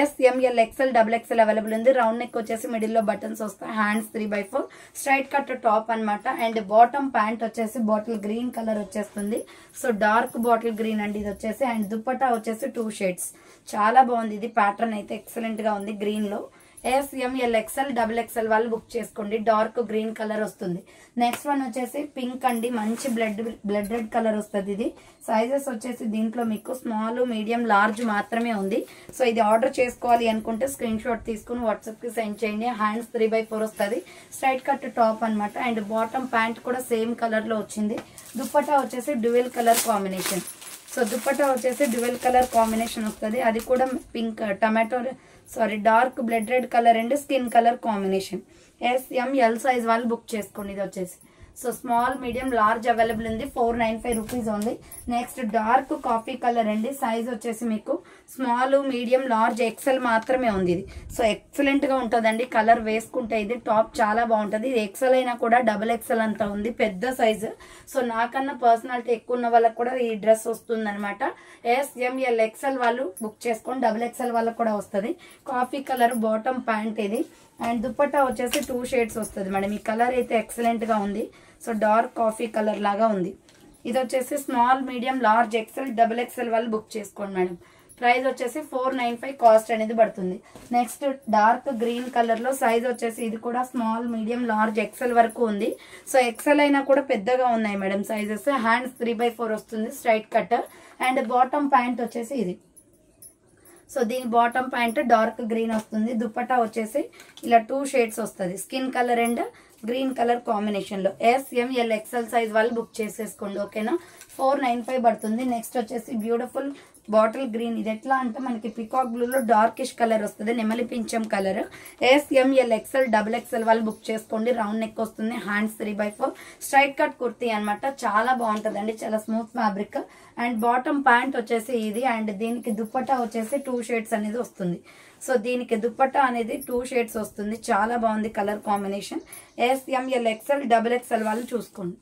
SML XL double XL available ఉంది. రౌండ్ నెక్ వచ్చేసి మిడిల్ లో బటన్స్ వస్తాయి. హ్యాండ్స్ 3/4 స్ట్రైట్ కట్ టాప్ అనమాట. అండ్ బాటమ్ ప్యాంట్ వచ్చేసి బాటిల్ గ్రీన్ కలర్ వచ్చేస్తుంది. సో డార్క్ బాటిల్ గ్రీన్ అండి ఇది వచ్చేసి. అండ్ దుపట్టా వచ్చేసి 2 షేడ్స్. చాలా బాగుంది. ఇది ప్యాటర్న్ అయితే ఎక్సలెంట్ గా ఉంది గ్రీన్ లో. SML ఎక్సెల్ డబుల్ ఎక్సెల్ వాళ్ళు బుక్ చేసుకోండి. డార్క్ గ్రీన్ కలర్ వస్తుంది. నెక్స్ట్ వన్ వచ్చేసి పింక్ అండి. మంచి బ్లడ్ రెడ్ కలర్ వస్తుంది. ఇది సైజెస్ వచ్చేసి దీంట్లో మీకు స్మాల్ మీడియం లార్జ్ మాత్రమే ఉంది. సో ఇది ఆర్డర్ చేసుకోవాలి అనుకుంటే స్క్రీన్ షాట్ తీసుకుని వాట్సాప్ కి సెండ్ చేయండి. హ్యాండ్స్ 3/4 వస్తుంది. స్ట్రైట్ కట్ టాప్ అనమాట. అండ్ బాటమ్ ప్యాంట్ కూడా సేమ్ కలర్ లో వచ్చింది. దుపట్టా వచ్చేసి dual colour combination. So dupatta వచ్చేసి డ్యూయల్ కలర్ కాంబినేషన్ వస్తుంది. అది కూడా pink tomato dark blood red colour and skin colour combination. SML size వాళ్ళు బుక్ చేసుకోండి. ఇది వచ్చేసి so small medium large available ఉంది. 495 rupees only. Next dark coffee colour అండి. సైజ్ వచ్చేసి మీకు స్మాల్ మీడియం లార్జ్ ఎక్సెల్ మాత్రమే ఉంది. ఇది సో ఎక్సలెంట్ గా ఉంటుందండి. కలర్ వేసుకుంటే ఇది టాప్ చాలా బాగుంటుంది. ఇది ఎక్సెల్ అయినా కూడా డబుల్ ఎక్సెల్ అంతా ఉంది. పెద్ద సైజు. సో నాకన్నా పర్సనాలిటీ ఎక్కువ ఉన్న వాళ్ళకి కూడా ఈ డ్రెస్ వస్తుంది అనమాట. SML ఎక్సెల్ వాళ్ళు బుక్ చేసుకోండి. డబుల్ ఎక్సెల్ వాళ్ళకి కూడా వస్తుంది. కాఫీ కలర్ బాటమ్ ప్యాంట్ ఇది. అండ్ దుపట్టా వచ్చేసి 2 షేడ్స్ వస్తుంది మేడం. ఈ కలర్ అయితే ఎక్సలెంట్ గా ఉంది. సో డార్క్ కాఫీ కలర్ లాగా ఉంది. ఇది వచ్చేసి small medium large XL double XL వాళ్ళు బుక్ చేసుకోండి మేడం. ప్రైస్ వచ్చేసి 495 కాస్ట్ అనేది పడుతుంది. నెక్స్ట్ డార్క్ గ్రీన్ కలర్ లో సైజ్ వచ్చేసి ఇది కూడా స్మాల్ మీడియం లార్జ్ ఎక్సెల్ వరకు ఉంది. సో ఎక్సెల్ అయినా కూడా పెద్దగా ఉన్నాయి మేడం సైజెస్. హ్యాండ్స్ 3/4 వస్తుంది. Straight cut. And bottom pant వచ్చేసి ఇది. సో దీని బాటమ్ ప్యాంట్ డార్క్ గ్రీన్ వస్తుంది. దుపట్టా వచ్చేసి ఇలా 2 షేడ్స్ వస్తుంది. Skin colour and green colour combination లో. SML ఎక్సెల్ సైజ్ వాళ్ళు బుక్ చేసేసుకోండి. ఓకేనా. 495 పడుతుంది. నెక్స్ట్ వచ్చేసి బ్యూటిఫుల్ బాటిల్ గ్రీన్. ఇది ఎట్లా అంటే మనకి పికాక్ బ్లూ లో డార్కిష్ కలర్ వస్తుంది. నెమలి పింఛం colour. SML XL double XL వాళ్ళు బుక్ చేసుకోండి. రౌండ్ నెక్ వస్తుంది. హ్యాండ్స్ 3/4 స్ట్రైట్ కట్ కుర్తీ అనమాట. చాలా బాగుంటదండి. చాలా smooth fabric. And bottom pant వచ్చేసి ఇది. అండ్ దీనికి దుపట్టా వచ్చేసి 2 షేడ్స్ అనేది వస్తుంది. సో దీనికి దుపట్టా అనేది 2 షేడ్స్ వస్తుంది. చాలా బాగుంది colour combination. SML XL double XL వాళ్ళు చూసుకోండి.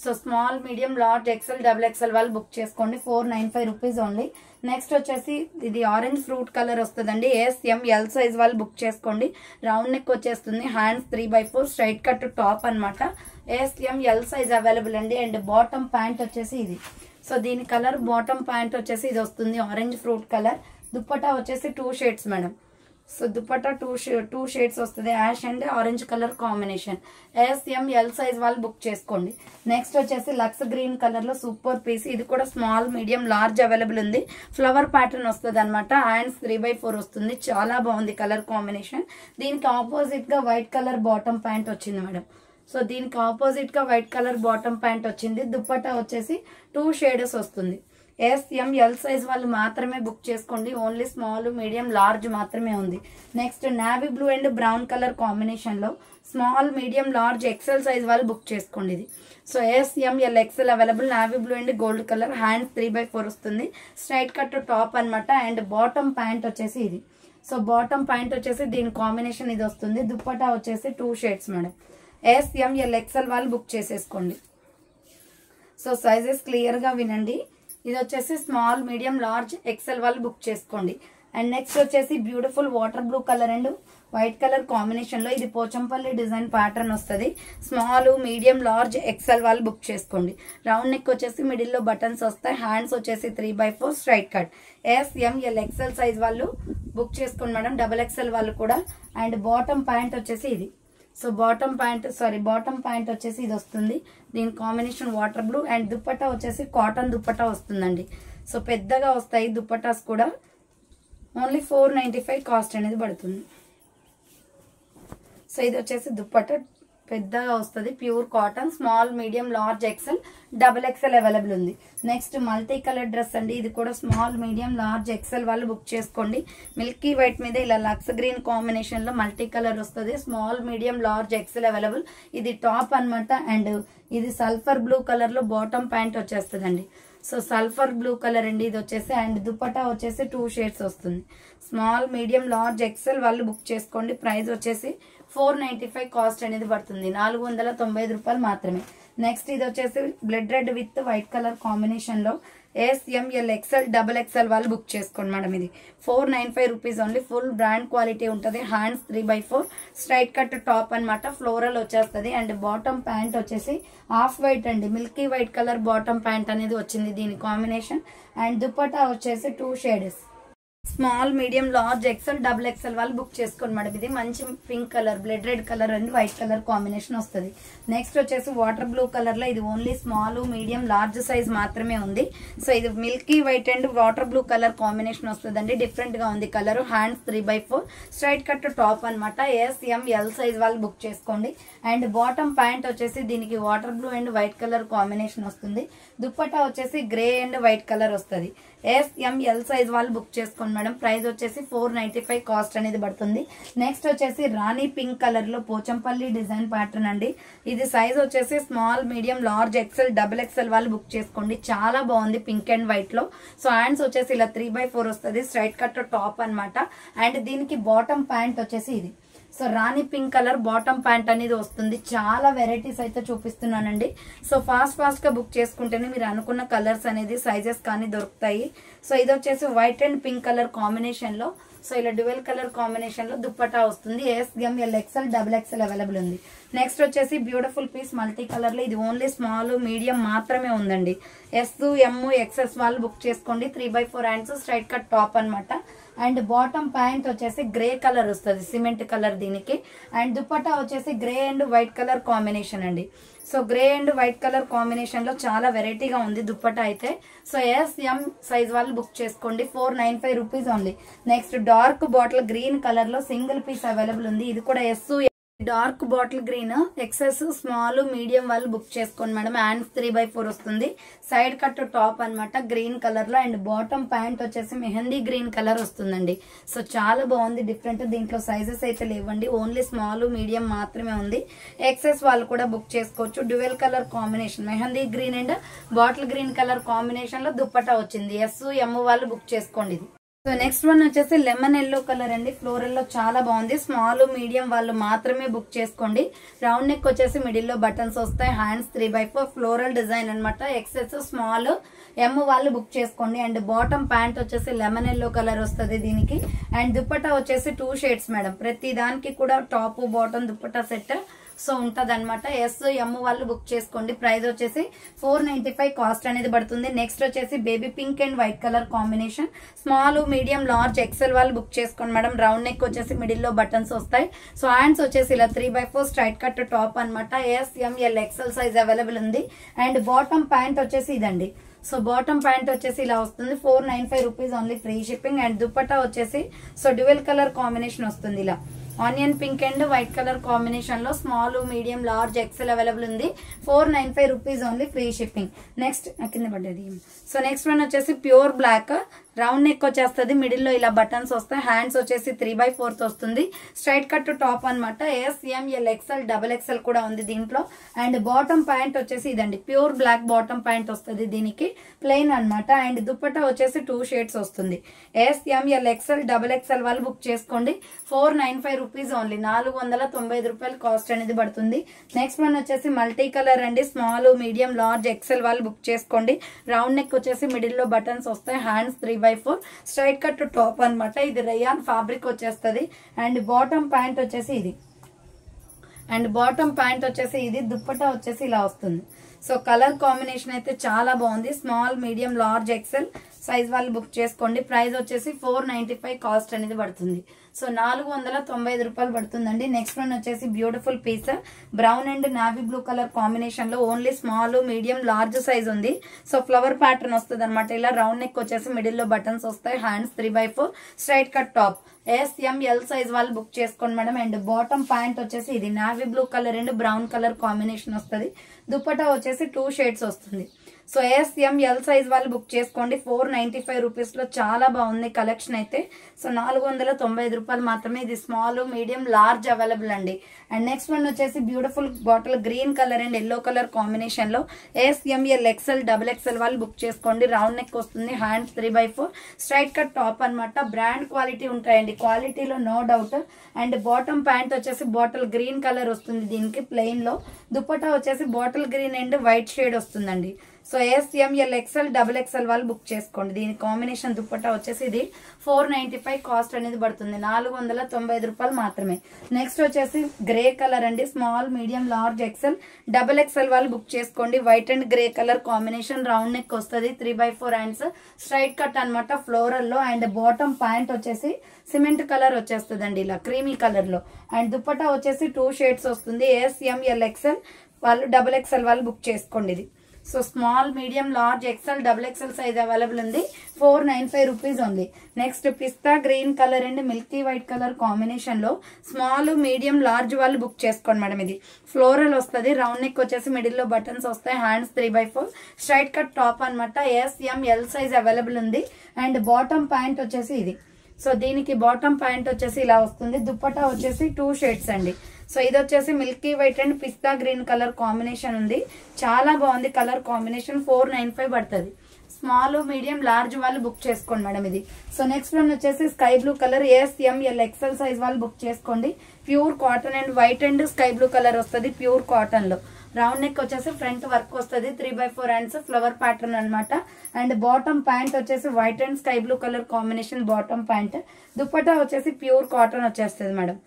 So small medium large XL double XL వాళ్ళు బుక్ చేసుకోండి. 495 రూపీస్ ఓన్లీ. నెక్స్ట్ వచ్చేసి ఇది ఆరెంజ్ ఫ్రూట్ కలర్ వస్తుందండి. SML సైజ్ వాళ్ళు బుక్ చేసుకోండి. రౌండ్ నెక్ వచ్చేస్తుంది. హ్యాండ్స్ 3/4 స్ట్రైట్ కట్ టాప్ అనమాట. SML సైజ్ అవైలబుల్ అండి. అండ్ బాటమ్ ప్యాంట్ వచ్చేసి ఇది. సో దీని కలర్ బాటమ్ ప్యాంట్ వచ్చేసి ఇది వస్తుంది. Orange fruit colour. దుపట్టా వచ్చేసి 2 shades madam. So dupatta 2 shades వస్తుంది. Ash and orange colour combination. SML size వాళ్ళు బుక్ చేసుకోండి. నెక్స్ట్ వచ్చేసి లక్స్ గ్రీన్ కలర్ లో సూపర్ పీస్. ఇది కూడా స్మాల్ మీడియం లార్జ్ అవైలబుల్ ఉంది. ఫ్లవర్ ప్యాటర్న్ వస్తుంది అనమాట. హ్యాండ్స్ 3/4 వస్తుంది. చాలా బాగుంది కలర్ కాంబినేషన్. దీనికి ఆపోజిట్ గా వైట్ కలర్ బాటమ్ ప్యాంట్ వచ్చింది మేడం. సో దీనికి ఆపోజిట్ గా వైట్ కలర్ బాటమ్ ప్యాంట్ వచ్చింది. దుపట్టా వచ్చేసి 2 షేడ్స్ వస్తుంది. SML సైజ్ వాళ్ళు మాత్రమే బుక్ చేసుకోండి. ఓన్లీ స్మాల్ మీడియం లార్జ్ మాత్రమే ఉంది. Next navy blue and brown colour combination లో small medium large XL size వాళ్ళు బుక్ చేసుకోండి. ఇది so SML XL available. Navy blue and gold colour. Hands 3/4 వస్తుంది. స్ట్రైట్ కట్ టాప్ అనమాట. అండ్ బాటమ్ ప్యాంట్ వచ్చేసి ఇది. సో బాటమ్ ప్యాంట్ వచ్చేసి దీని కాంబినేషన్ ఇది వస్తుంది. దుపట్టా వచ్చేసి 2 షేడ్స్ మేడం. SML ఎక్సెల్ వాళ్ళు బుక్ చేసేసుకోండి. సో సైజెస్ క్లియర్ గా వినండి. ఇది వచ్చేసి స్మాల్ మీడియం లార్జ్ ఎక్సెల్ వాళ్ళు బుక్ చేసుకోండి. అండ్ నెక్స్ట్ వచ్చేసి beautiful water blue colour and white colour combination లో. ఇది పోచంపల్లి డిజైన్ ప్యాటర్న్ వస్తుంది. స్మాల్, మీడియం, లార్జ్, ఎక్సెల్ వాళ్ళు బుక్ చేసుకోండి. రౌండ్ నెక్ వచ్చేసి మిడిల్ లో బటన్స్ వస్తాయి. హ్యాండ్స్ వచ్చేసి 3/4 straight cut. SML XL size వాళ్ళు బుక్ చేసుకోండి మేడం. డబుల్ ఎక్సెల్ వాళ్ళు కూడా. అండ్ బాటమ్ ప్యాంట్ వచ్చేసి ఇది. సో బాటమ్ ప్యాంట్ వచ్చేసి ఇది వస్తుంది. దీని combination water blue. And dupatta వచ్చేసి కాటన్ దుప్పట్టా వస్తుందండి. సో పెద్దగా వస్తాయి దుప్పటాస్ కూడా. ఓన్లీ 495 కాస్ట్ అనేది పడుతుంది. సో ఇది వచ్చేసి దుప్పట్టా పెద్దగా వస్తుంది. Pure cotton. Small, medium, large, XL, double XL available ఉంది. నెక్స్ట్ మల్టీ కలర్ డ్రెస్ అండి. ఇది కూడా స్మాల్, మీడియం, లార్జ్, ఎక్సెల్ వాళ్ళు బుక్ చేసుకోండి. మిల్కీ వైట్ మీద ఇలా లక్స్ గ్రీన్ కాంబినేషన్ లో మల్టీ కలర్ వస్తుంది. Small, medium, large, XL available. ఇది టాప్ అన్నమాట. అండ్ ఇది సల్ఫర్ బ్లూ కలర్ లో బాటమ్ ప్యాంట్ వచ్చేస్తుందండి. సో సల్ఫర్ బ్లూ కలర్ అండి ఇది వచ్చేసి. అండ్ దుపట్టా వచ్చేసి 2 షేడ్స్ వస్తుంది. స్మాల్, మీడియం, లార్జ్, ఎక్సెల్ వాళ్ళు బుక్ చేసుకోండి. ప్రైస్ వచ్చేసి 495 కాస్ట్ అనేది పడుతుంది. 495 రూపాయలు మాత్రమే. నెక్స్ట్ ఇది వచ్చేసి blood red with white colour combination లో SML ఎక్సెల్, డబుల్ ఎక్సెల్ వాళ్ళు బుక్ చేసుకోండి మేడం. ఇది 495 rupees only. Full brand quality ఉంటుంది. హ్యాండ్స్ 3/4 స్ట్రైట్ కట్ టాప్ అన్నమాట. ఫ్లోరల్ వచ్చేస్తుంది. అండ్ బాటమ్ ప్యాంట్ వచ్చేసి హాఫ్ వైట్ అండి. Milky white colour bottom pant అనేది వచ్చింది దీని కాంబినేషన్. అండ్ దుపట్టా వచ్చేసి 2 shades. Small, medium, large, XL, double XL వాళ్ళు బుక్ చేసుకోండి మేడం. ఇది మంచి pink colour, blood red colour and white colour combination వస్తుంది. నెక్స్ట్ వచ్చేసి వాటర్ బ్లూ కలర్ లో. ఇది only small, medium, large size మాత్రమే ఉంది. సో ఇది milky white and water blue colour combination వస్తుందండి. డిఫరెంట్ గా ఉంది colour. Hands 3/4 straight cut top అనమాట. SML సైజ్ వాళ్ళు బుక్ చేసుకోండి. అండ్ బాటమ్ ప్యాంట్ వచ్చేసి దీనికి water blue and white colour combination వస్తుంది. దుప్పట్టా వచ్చేసి గ్రే అండ్ వైట్ కలర్ వస్తుంది. SML సైజ్ వాళ్ళు బుక్ చేసుకోండి మేడం. ప్రైస్ వచ్చేసి 495 కాస్ట్ అనేది పడుతుంది. నెక్స్ట్ వచ్చేసి రాణి పింక్ కలర్ లో పోచంపల్లి డిజైన్ ప్యాటర్న్ అండి. ఇది సైజ్ వచ్చేసి small, medium, large, XL, double XL వాళ్ళు బుక్ చేసుకోండి. చాలా బాగుంది పింక్ అండ్ వైట్ లో. సో హ్యాండ్స్ వచ్చేసి ఇలా 3/4 వస్తుంది. స్ట్రైట్ కట్ టాప్ అన్నమాట. అండ్ దీనికి బాటమ్ ప్యాంట్ వచ్చేసి ఇది. So rani pink colour bottom pant అనేది వస్తుంది. చాలా వెరైటీస్ అయితే చూపిస్తున్నానండి. సో ఫాస్ట్ గా బుక్ చేసుకుంటేనే మీరు అనుకున్న కలర్స్ అనేది సైజెస్ కానీ దొరుకుతాయి. సో ఇది వచ్చేసి white and pink colour combination లో. సో ఇలా డ్యూయల్ కలర్ కాంబినేషన్ లో దుప్పట్టా వస్తుంది. SML XL, double XL available ఉంది. నెక్స్ట్ వచ్చేసి బ్యూటిఫుల్ పీస్ మల్టీ కలర్ లో. ఇది ఓన్లీ స్మాల్, మీడియం మాత్రమే ఉందండి. S, M, XS వాళ్ళు బుక్ చేసుకోండి. 3/4 హ్యాండ్స్ స్ట్రైట్ కట్ టాప్ అన్నమాట. అండ్ బాటమ్ ప్యాంట్ వచ్చేసి గ్రే కలర్ వస్తుంది. సిమెంట్ కలర్ దీనికి. అండ్ దుపట్టా వచ్చేసి grey and white colour combination అండి. So grey and white colour combination లో చాలా వెరైటీగా ఉంది దుపట్టా అయితే. సో SM సైజ్ వాళ్ళు బుక్ చేసుకోండి. 495 rupees only. Next dark bottle green colour లో సింగిల్ పీస్ అవైలబుల్ ఉంది. ఇది కూడా dark bottle green XS, small, medium వాళ్ళు బుక్ చేసుకోండి మేడం. హ్యాండ్స్ 3/4 వస్తుంది. సైడ్ కట్ టాప్ అన్నమాట గ్రీన్ కలర్ లో. అండ్ బాటమ్ ప్యాంట్ వచ్చేసి మెహందీ గ్రీన్ కలర్ వస్తుందండి. సో చాలా బాగుంది డిఫరెంట్. దీంట్లో సైజెస్ అయితే లేవండి. ఓన్లీ స్మాల్, మీడియం మాత్రమే ఉంది. ఎక్సెస్ వాళ్ళు కూడా బుక్ చేసుకోవచ్చు. Dual colour combination mehndi green and bottle green colour combination లో దుప్పట్టా వచ్చింది. S, M వాళ్ళు బుక్ చేసుకోండి ఇది. సో నెక్స్ట్ వన్ వచ్చేసి లెమన్ ఎల్లో కలర్ అండి. ఫ్లోరల్ లో చాలా బాగుంది. స్మాల్, మీడియం వాళ్ళు మాత్రమే బుక్ చేసుకోండి. రౌండ్ నెక్ వచ్చేసి మిడిల్ లో బటన్స్ వస్తాయి. హ్యాండ్స్ 3/4 ఫ్లోరల్ డిజైన్ అనమాట. ఎక్సెస్, స్మాల్, M వాళ్ళు బుక్ చేసుకోండి. అండ్ బాటమ్ ప్యాంట్ వచ్చేసి లెమన్ ఎల్లో కలర్ వస్తుంది దీనికి. అండ్ దుప్పట్టా వచ్చేసి 2 షేడ్స్ మేడం. ప్రతి దానికి కూడా top, bottom, dupatta set so ఉంటది అనమాట. S, M వాళ్ళు బుక్ చేసుకోండి. ప్రైస్ వచ్చేసి 495 కాస్ట్ అనేది పడుతుంది. నెక్స్ట్ వచ్చేసి baby pink and white colour combination. Small, medium, large, XL వాళ్ళు బుక్ చేసుకోండి మేడం. రౌండ్ నెక్ వచ్చేసి మిడిల్ లో బటన్స్ వస్తాయి. సో హ్యాండ్స్ వచ్చేసి ఇలా 3/4 స్ట్రైట్ కట్ టాప్ అనమాట. SML ఎక్సెల్ సైజ్ అవైలబుల్ ఉంది. అండ్ బాటమ్ ప్యాంట్ వచ్చేసి ఇదండి. సో బాటమ్ ప్యాంట్ వచ్చేసి ఇలా వస్తుంది. 495 rupees only. Free shipping. And dupatta వచ్చేసి సో డ్యూయల్ కలర్ కాంబినేషన్ వస్తుంది. ఇలా onion pink and white colour combination లో small, medium, large, XL available ఉంది. 495 rupees only. Free shipping. Next కింద పడ్డది. సో నెక్స్ట్ వన్ వచ్చేసి ప్యూర్ బ్లాక్. రౌండ్ నెక్ వచ్చేస్తుంది. మిడిల్ లో ఇలా బటన్స్ వస్తాయి. హ్యాండ్స్ వచ్చేసి 3/4 వస్తుంది. స్ట్రైట్ కట్ టాప్ అనమాట. SML ఎక్సెల్, డబుల్ ఎక్సెల్ కూడా ఉంది దీంట్లో. అండ్ బాటమ్ ప్యాంట్ వచ్చేసి ఇదండి. ప్యూర్ బ్లాక్ బాటమ్ ప్యాంట్ వస్తుంది దీనికి. ప్లెయిన్ అనమాట. అండ్ దుపట్టా వచ్చేసి 2 షేడ్స్ వస్తుంది. SML ఎక్సెల్, డబుల్ ఎక్సెల్ వాళ్ళు బుక్ చేసుకోండి. 495 రూపీస్ ఓన్లీ, 495 రూపాయలు కాస్ట్ అనేది పడుతుంది. నెక్స్ట్ వన్ వచ్చేసి మల్టీ కలర్ అండి. స్మాల్, మీడియం, లార్జ్, ఎక్సెల్ వాళ్ళు బుక్ చేసుకోండి. రౌండ్ నెక్ వచ్చేసి మిడిల్ లో బటన్స్ వస్తాయి. హ్యాండ్స్ 3/4 స్ట్రైట్ కట్ టాప్ అనమాట. ఇది రేయాన్ ఫ్యాబ్రిక్ వచ్చేస్తుంది. అండ్ బాటమ్ ప్యాంట్ వచ్చేసి ఇది, దుప్పట్టా వచ్చేసి ఇలా వస్తుంది. సో కలర్ కాంబినేషన్ అయితే చాలా బాగుంది. Small, medium, large, XL size వాళ్ళు బుక్ చేసుకోండి. ప్రైస్ వచ్చేసి 495 కాస్ట్ అనేది పడుతుంది. సో 495 రూపాయలు పడుతుందండి. నెక్స్ట్ వన్ వచ్చేసి beautiful piece, brown and navy blue colour combination లో only small, medium, large size ఉంది. సో ఫ్లవర్ ప్యాటర్న్ వస్తుంది అనమాట. ఇలా రౌండ్ నెక్ వచ్చేసి మిడిల్ లో బటన్స్ వస్తాయి. Hands 3/4 straight cut top. SML size వాళ్ళు బుక్ చేసుకోండి మేడం. అండ్ బాటమ్ ప్యాంట్ వచ్చేసి ఇది navy blue colour and brown colour combination వస్తుంది. దుపట్టా వచ్చేసి 2 షేడ్స్ వస్తుంది. సో SML సైజ్ వాళ్ళు బుక్ చేసుకోండి. 495 రూపీస్ లో చాలా బాగుంది కలెక్షన్ అయితే. సో 495 రూపాయలు మాత్రమే. ఇది స్మాల్, మీడియం, లార్జ్ అవైలబుల్ అండి. అండ్ నెక్స్ట్ వన్ వచ్చేసి beautiful bottle green colour and yellow colour combination లో SML, XL, XXL వాళ్ళు బుక్ చేసుకోండి. రౌండ్ నెక్ వస్తుంది. హ్యాండ్స్ 3/4 స్ట్రైట్ కట్ టాప్ అనమాట. బ్రాండ్ క్వాలిటీ ఉంటాయండి, క్వాలిటీలో no doubt. And bottom pant వచ్చేసి బాటిల్ గ్రీన్ కలర్ వస్తుంది దీనికి ప్లెయిన్ లో. దుపట్టా వచ్చేసి bottle green and white shade వస్తుందండి. సో SML, XL, XXL వాళ్ళు బుక్ చేసుకోండి. దీని కాంబినేషన్ దుపట్టా వచ్చేసి ఇది 495 కాస్ట్ అనేది పడుతుంది. 495 రూపాయలు మాత్రమే. నెక్స్ట్ వచ్చేసి గ్రే కలర్ అండి. Small, medium, large, XL, XXL వాళ్ళు బుక్ చేసుకోండి. White and grey colour combination. Round neck వస్తుంది. 3/4 హ్యాండ్స్ స్ట్రైట్ కట్ అనమాట ఫ్లోరల్ లో. అండ్ బాటమ్ ప్యాంట్ వచ్చేసి సిమెంట్ కలర్ వచ్చేస్తుంది అండి, ఇలా క్రీమీ కలర్ లో. అండ్ దుపట్టా వచ్చేసి 2 షేడ్స్ వస్తుంది. SML, XL వాళ్ళు XXL వాళ్ళు బుక్ చేసుకోండి ఇది. So small, medium, large, XL, XXL size available ఉంది. 495 రూపీస్ ఉంది. Next pista green colour and milky white colour combination లో స్మాల్, మీడియం, లార్జ్ వాళ్ళు బుక్ చేసుకోండి మేడం. ఇది ఫ్లోరల్ వస్తుంది. రౌండ్ నెక్ వచ్చేసి మిడిల్ లో బటన్స్ వస్తాయి. హ్యాండ్స్ 3/4 స్ట్రైట్ కట్ టాప్ అనమాట. SML సైజ్ అవైలబుల్ ఉంది. అండ్ బాటమ్ ప్యాంట్ వచ్చేసి ఇది. సో దీనికి బాటమ్ ప్యాంట్ వచ్చేసి ఇలా వస్తుంది. దుపట్టా వచ్చేసి 2 షేడ్స్ అండి. సో ఇది వచ్చేసి milky white and pista green colour combination ఉంది. చాలా బాగుంది కలర్ కాంబినేషన్. 495 పడుతుంది. స్మాల్, మీడియం, లార్జ్ వాళ్ళు బుక్ చేసుకోండి మేడం ఇది. సో నెక్స్ట్ వన్ వచ్చేసి sky blue colour. SML, XL size వాళ్ళు బుక్ చేసుకోండి. Pure cotton and white and sky blue colour వస్తుంది ప్యూర్ కాటన్ లో. రౌండ్ నెక్ వచ్చేసి ఫ్రంట్ వర్క్ వస్తుంది. 3/4 హ్యాండ్స్ ఫ్లవర్ ప్యాటర్న్ అనమాట. అండ్ బాటమ్ ప్యాంట్ వచ్చేసి white and sky blue colour combination bottom pant. Dupatta వచ్చేసి ప్యూర్ కాటన్ వచ్చేస్తుంది మేడం.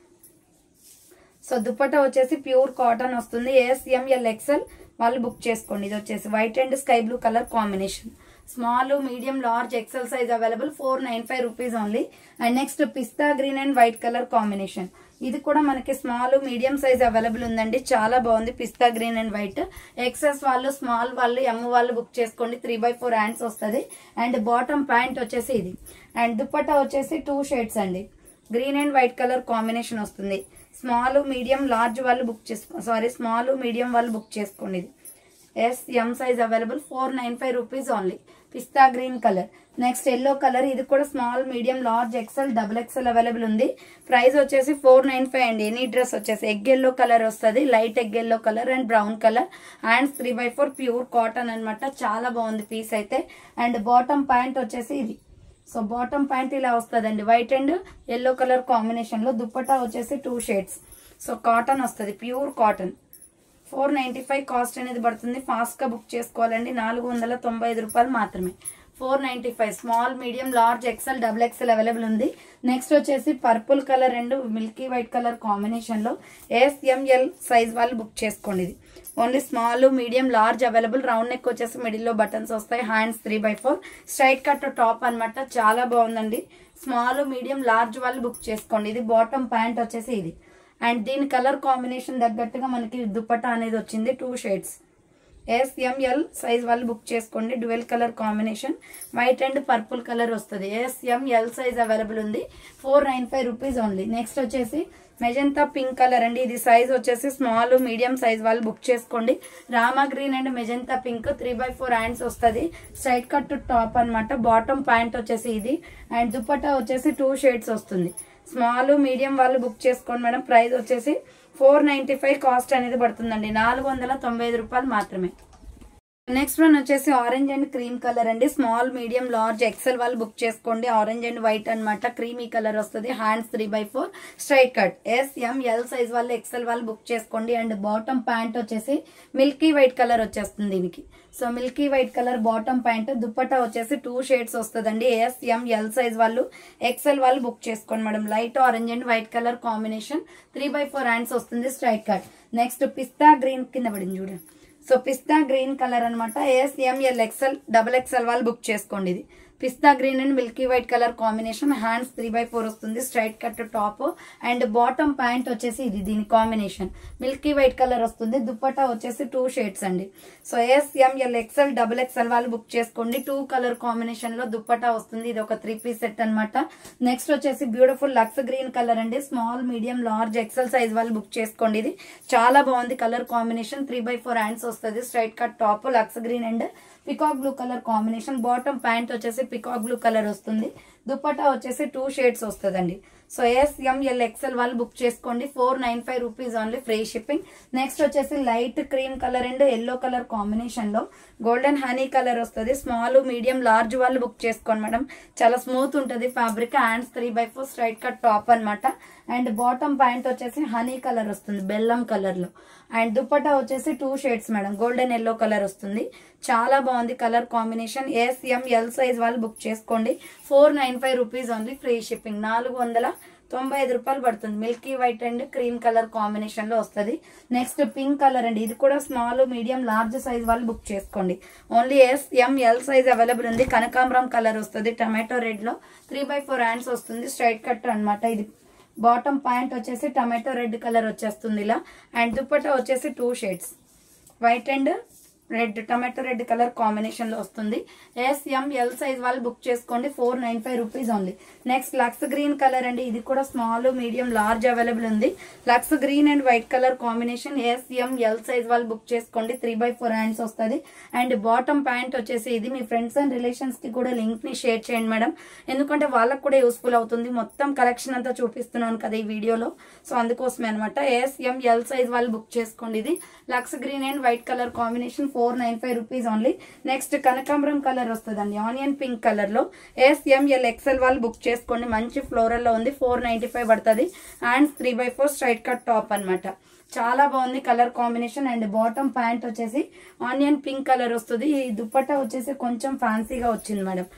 సో దుపట్టా వచ్చేసి ప్యూర్ కాటన్ వస్తుంది. SML, XL వాళ్ళు బుక్ చేసుకోండి. ఇది వచ్చేసి white and sky blue colour combination. Small, medium, large, XL size available. 495 rupees only. And next pista green and white colour combination. ఇది కూడా మనకి స్మాల్, మీడియం సైజ్ అవైలబుల్ ఉందండి. చాలా బాగుంది పిస్తా గ్రీన్ అండ్ వైట్. XS వాళ్ళు, స్మాల్ వాళ్ళు, M వాళ్ళు బుక్ చేసుకోండి. 3/4 హ్యాండ్స్ వస్తుంది. అండ్ బాటమ్ ప్యాంట్ వచ్చేసి ఇది. అండ్ దుపట్టా వచ్చేసి 2 షేడ్స్ అండి. Green and white colour combination వస్తుంది. స్మాల్, మీడియం, లార్జ్ వాళ్ళు బుక్ చేసుకో స్మాల్, మీడియం వాళ్ళు బుక్ చేసుకోండి. ఇది SM size available. 495 rupees only. Pista green colour. Next yellow colour. ఇది కూడా small, medium, large, XL, XXL available ఉంది. ప్రైస్ వచ్చేసి 495 అండి. ఎనీ డ్రెస్ వచ్చేసి ఎగ్ ఎల్లో కలర్ వస్తుంది. Light egg yellow colour and brown colour. Hands 3/4 pure cotton అనమాట. చాలా బాగుంది పీస్ అయితే. అండ్ బాటమ్ ప్యాంట్ వచ్చేసి ఇది. సో బాటమ్ ప్యాంట్ ఇలా వస్తుందండి. White and yellow colour combination లో. దుపట్టా వచ్చేసి 2 షేడ్స్. సో కాటన్ వస్తుంది, ప్యూర్ కాటన్. 495 కాస్ట్ అనేది పడుతుంది. ఫాస్ట్ గా బుక్ చేసుకోవాలండి. 495 రూపాయలు మాత్రమే. 495. Small, medium, large, XL, XXL available ఉంది. నెక్స్ట్ వచ్చేసి purple colour and milky white colour combination లో SML సైజ్ వాళ్ళు బుక్ చేసుకోండి. ఇది only small, medium, large available. Round neck వచ్చేసి మిడిల్ లో బటన్స్ వస్తాయి. హ్యాండ్స్ 3/4 స్ట్రైట్ కట్ టాప్ అనమాట. చాలా బాగుందండి. స్మాల్, మీడియం, లార్జ్ వాళ్ళు బుక్ చేసుకోండి. ఇది బాటమ్ ప్యాంట్ వచ్చేసి ఇది. అండ్ దీని కలర్ కాంబినేషన్ తగ్గట్టుగా మనకి దుపట్టా అనేది వచ్చింది. 2 షేడ్స్. SML సైజ్ వాళ్ళు బుక్ చేసుకోండి. Dual colour combination. White and purple colour వస్తుంది. SML సైజ్ అవైలబుల్ ఉంది. 495 రూపీస్ ఓన్లీ. నెక్స్ట్ వచ్చేసి మెజంతా పింక్ కలర్ అండి. ఇది సైజ్ వచ్చేసి స్మాల్, మీడియం సైజ్ వాళ్ళు బుక్ చేసుకోండి. Rama green and magenta pink. 3/4 hands వస్తుంది. స్ట్రైట్ కట్ టాప్ అనమాట. బాటమ్ ప్యాంట్ వచ్చేసి ఇది. అండ్ దుపట్టా వచ్చేసి 2 షేడ్స్ వస్తుంది. స్మాల్, మీడియం వాళ్ళు బుక్ చేసుకోండి మేడం. ప్రైస్ వచ్చేసి 495 కాస్ట్ అనేది పడుతుందండి. 495 రూపాయలు మాత్రమే. నెక్స్ట్ వన్ వచ్చేసి ఆరెంజ్ అండ్ క్రీమ్ కలర్ అండి. స్మాల్ మీడియం లార్జ్ ఎక్సెల్ వాళ్ళు బుక్ చేసుకోండి. ఆరెంజ్ అండ్ వైట్ అనమాట. క్రీమీ కలర్ వస్తుంది. Hands 3/4 straight cut. SML size వాళ్ళు ఎక్సెల్ వాళ్ళు బుక్ చేసుకోండి. అండ్ బాటమ్ ప్యాంట్ వచ్చేసి మిల్కీ వైట్ కలర్ వచ్చేస్తుంది దీనికి. So Milky white colour bottom pant. Dupatta వచ్చేసి 2 షేడ్స్ వస్తుందండి. SML సైజ్ వాళ్ళు ఎక్సెల్ వాళ్ళు బుక్ చేసుకోండి madam. Light orange and white colour combination. 3/4 hands వస్తుంది. Straight cut. Next pista green కింద పడింది చూడండి. సో పిస్తా గ్రీన్ కలర్ అనమాట. SML XL XXL వాళ్ళు బుక్ చేసుకోండి. ఇది pista green and milky white colour combination. Hands 3/4 వస్తుంది. Straight cut top and bottom pant వచ్చేసి ఇది దీని కాంబినేషన్ మిల్కీ వైట్ కలర్ వస్తుంది. దుప్పట్టా వచ్చేసి 2 షేడ్స్ అండి. సో SML XL XXL వాళ్ళు బుక్ చేసుకోండి. 2 కలర్ కాంబినేషన్ లో దుప్పట్టా వస్తుంది. ఇది ఒక 3 పీస్ సెట్ అనమాట. నెక్స్ట్ వచ్చేసి బ్యూటిఫుల్ లక్స్ గ్రీన్ కలర్ అండి. Small medium large XL size వాళ్ళు బుక్ చేసుకోండి. ఇది చాలా బాగుంది కలర్ కాంబినేషన్. 3/4 హ్యాండ్స్ వస్తుంది. Straight cut top lux green and peacock blue colour combination. Bottom pant వచ్చేసి పికాక్ బ్లూ కలర్ వస్తుంది. దుప్పట్టా వచ్చేసి 2 షేడ్స్ వస్తుందండి. సో SML XL వాళ్ళు బుక్ చేసుకోండి. 495 rupees only, free shipping. Next వచ్చేసి light cream colour and yellow colour combination లో గోల్డెన్ హనీ కలర్ వస్తుంది. స్మాల్ మీడియం లార్జ్ వాళ్ళు బుక్ చేసుకోండి మేడం. చాలా స్మూత్ ఉంటుంది fabric. Hands 3/4 straight cut top అనమాట. అండ్ బాటమ్ ప్యాంట్ వచ్చేసి హనీ కలర్ వస్తుంది బెల్లం కలర్ లో. అండ్ దుప్పట్టా వచ్చేసి 2 shades madam. Golden yellow colour వస్తుంది. చాలా బాగుంది కలర్ కాంబినేషన్. SML సైజ్ వాళ్ళు బుక్ చేసుకోండి. 495 రూపీస్ ఓన్లీ, ఫ్రీ షిప్పింగ్. 495 రూపాయలు పడుతుంది. Milky white and cream colour combination లో వస్తుంది. నెక్స్ట్ పింక్ కలర్ అండి. ఇది కూడా స్మాల్ మీడియం లార్జ్ సైజ్ వాళ్ళు బుక్ చేసుకోండి. ఓన్లీ SML సైజ్ అవైలబుల్ ఉంది. కనకాంబరం కలర్ వస్తుంది. టమాటో రెడ్ లో 3/4 హ్యాండ్స్ వస్తుంది. స్ట్రైట్ కట్ అనమాట. ఇది బాటమ్ ప్యాంట్ వచ్చేసి టమాటో రెడ్ కలర్ వచ్చేస్తుంది ఇలా. అండ్ దుప్పట్టా వచ్చేసి 2 shades white and red tomato red colour combination లో వస్తుంది. SML సైజ్ వాళ్ళు బుక్ చేసుకోండి. 495 rupees only. Next lux green colour అండి. ఇది కూడా స్మాల్ మీడియం లార్జ్ అవైలబుల్ ఉంది. Lux green and white colour combination. SML size వాళ్ళు బుక్ చేసుకోండి. 3/4 హ్యాండ్స్ వస్తుంది. అండ్ బాటమ్ ప్యాంట్ వచ్చేసి ఇది మీ ఫ్రెండ్స్ అండ్ రిలేషన్స్ కి కూడా లింక్ ని షేర్ చేయండి మేడం. ఎందుకంటే వాళ్ళకు కూడా యూస్ఫుల్ అవుతుంది. మొత్తం కలెక్షన్ అంతా చూపిస్తున్నాను కదా ఈ వీడియోలో. సో అందుకోసమే అనమాట. SML సైజ్ వాళ్ళు బుక్ చేసుకోండి. ఇది lux green and white colour combination. 495 rupees only. Next కనకాంబరం కలర్ వస్తుందండి. ఆనియన్ పింక్ కలర్ లో SML XL వాళ్ళు బుక్ చేసుకోండి. మంచి ఫ్లోరల్ లో ఉంది. 495 పడుతుంది. హ్యాండ్స్ 3/4 స్ట్రైట్ కట్ టాప్ అనమాట. చాలా బాగుంది colour combination. And bottom pant వచ్చేసి ఆనియన్ పింక్ కలర్ వస్తుంది. ఈ దుప్పట్టా వచ్చేసి కొంచెం ఫ్యాన్సీగా వచ్చింది మేడం.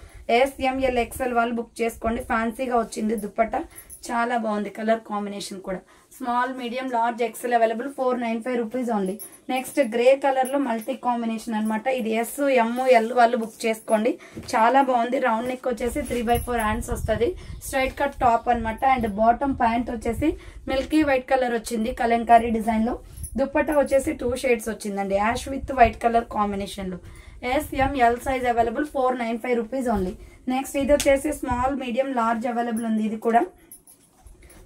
SML XL వాళ్ళు బుక్ చేసుకోండి. ఫ్యాన్సీగా వచ్చింది దుప్పట్టా. చాలా బాగుంది కలర్ కాంబినేషన్ కూడా. Small medium large XL available. 495 rupees only. Next grey colour లో మల్టీ కాంబినేషన్ అనమాట. ఇది SML వాళ్ళు బుక్ చేసుకోండి. చాలా బాగుంది. రౌండ్ నెక్ వచ్చేసి 3/4 హ్యాండ్స్ వస్తుంది. స్ట్రైట్ కట్ టాప్ అనమాట. అండ్ బాటమ్ ప్యాంట్ వచ్చేసి మిల్కీ వైట్ కలర్ వచ్చింది కలంకారీ డిజైన్ లో. దుప్పట్టా వచ్చేసి 2 షేడ్స్ వచ్చిందండి. Ash with white colour combination లో. SML size available. 495 rupees only. Next ఇది వచ్చేసి స్మాల్ మీడియం లార్జ్ అవైలబుల్ ఉంది. ఇది కూడా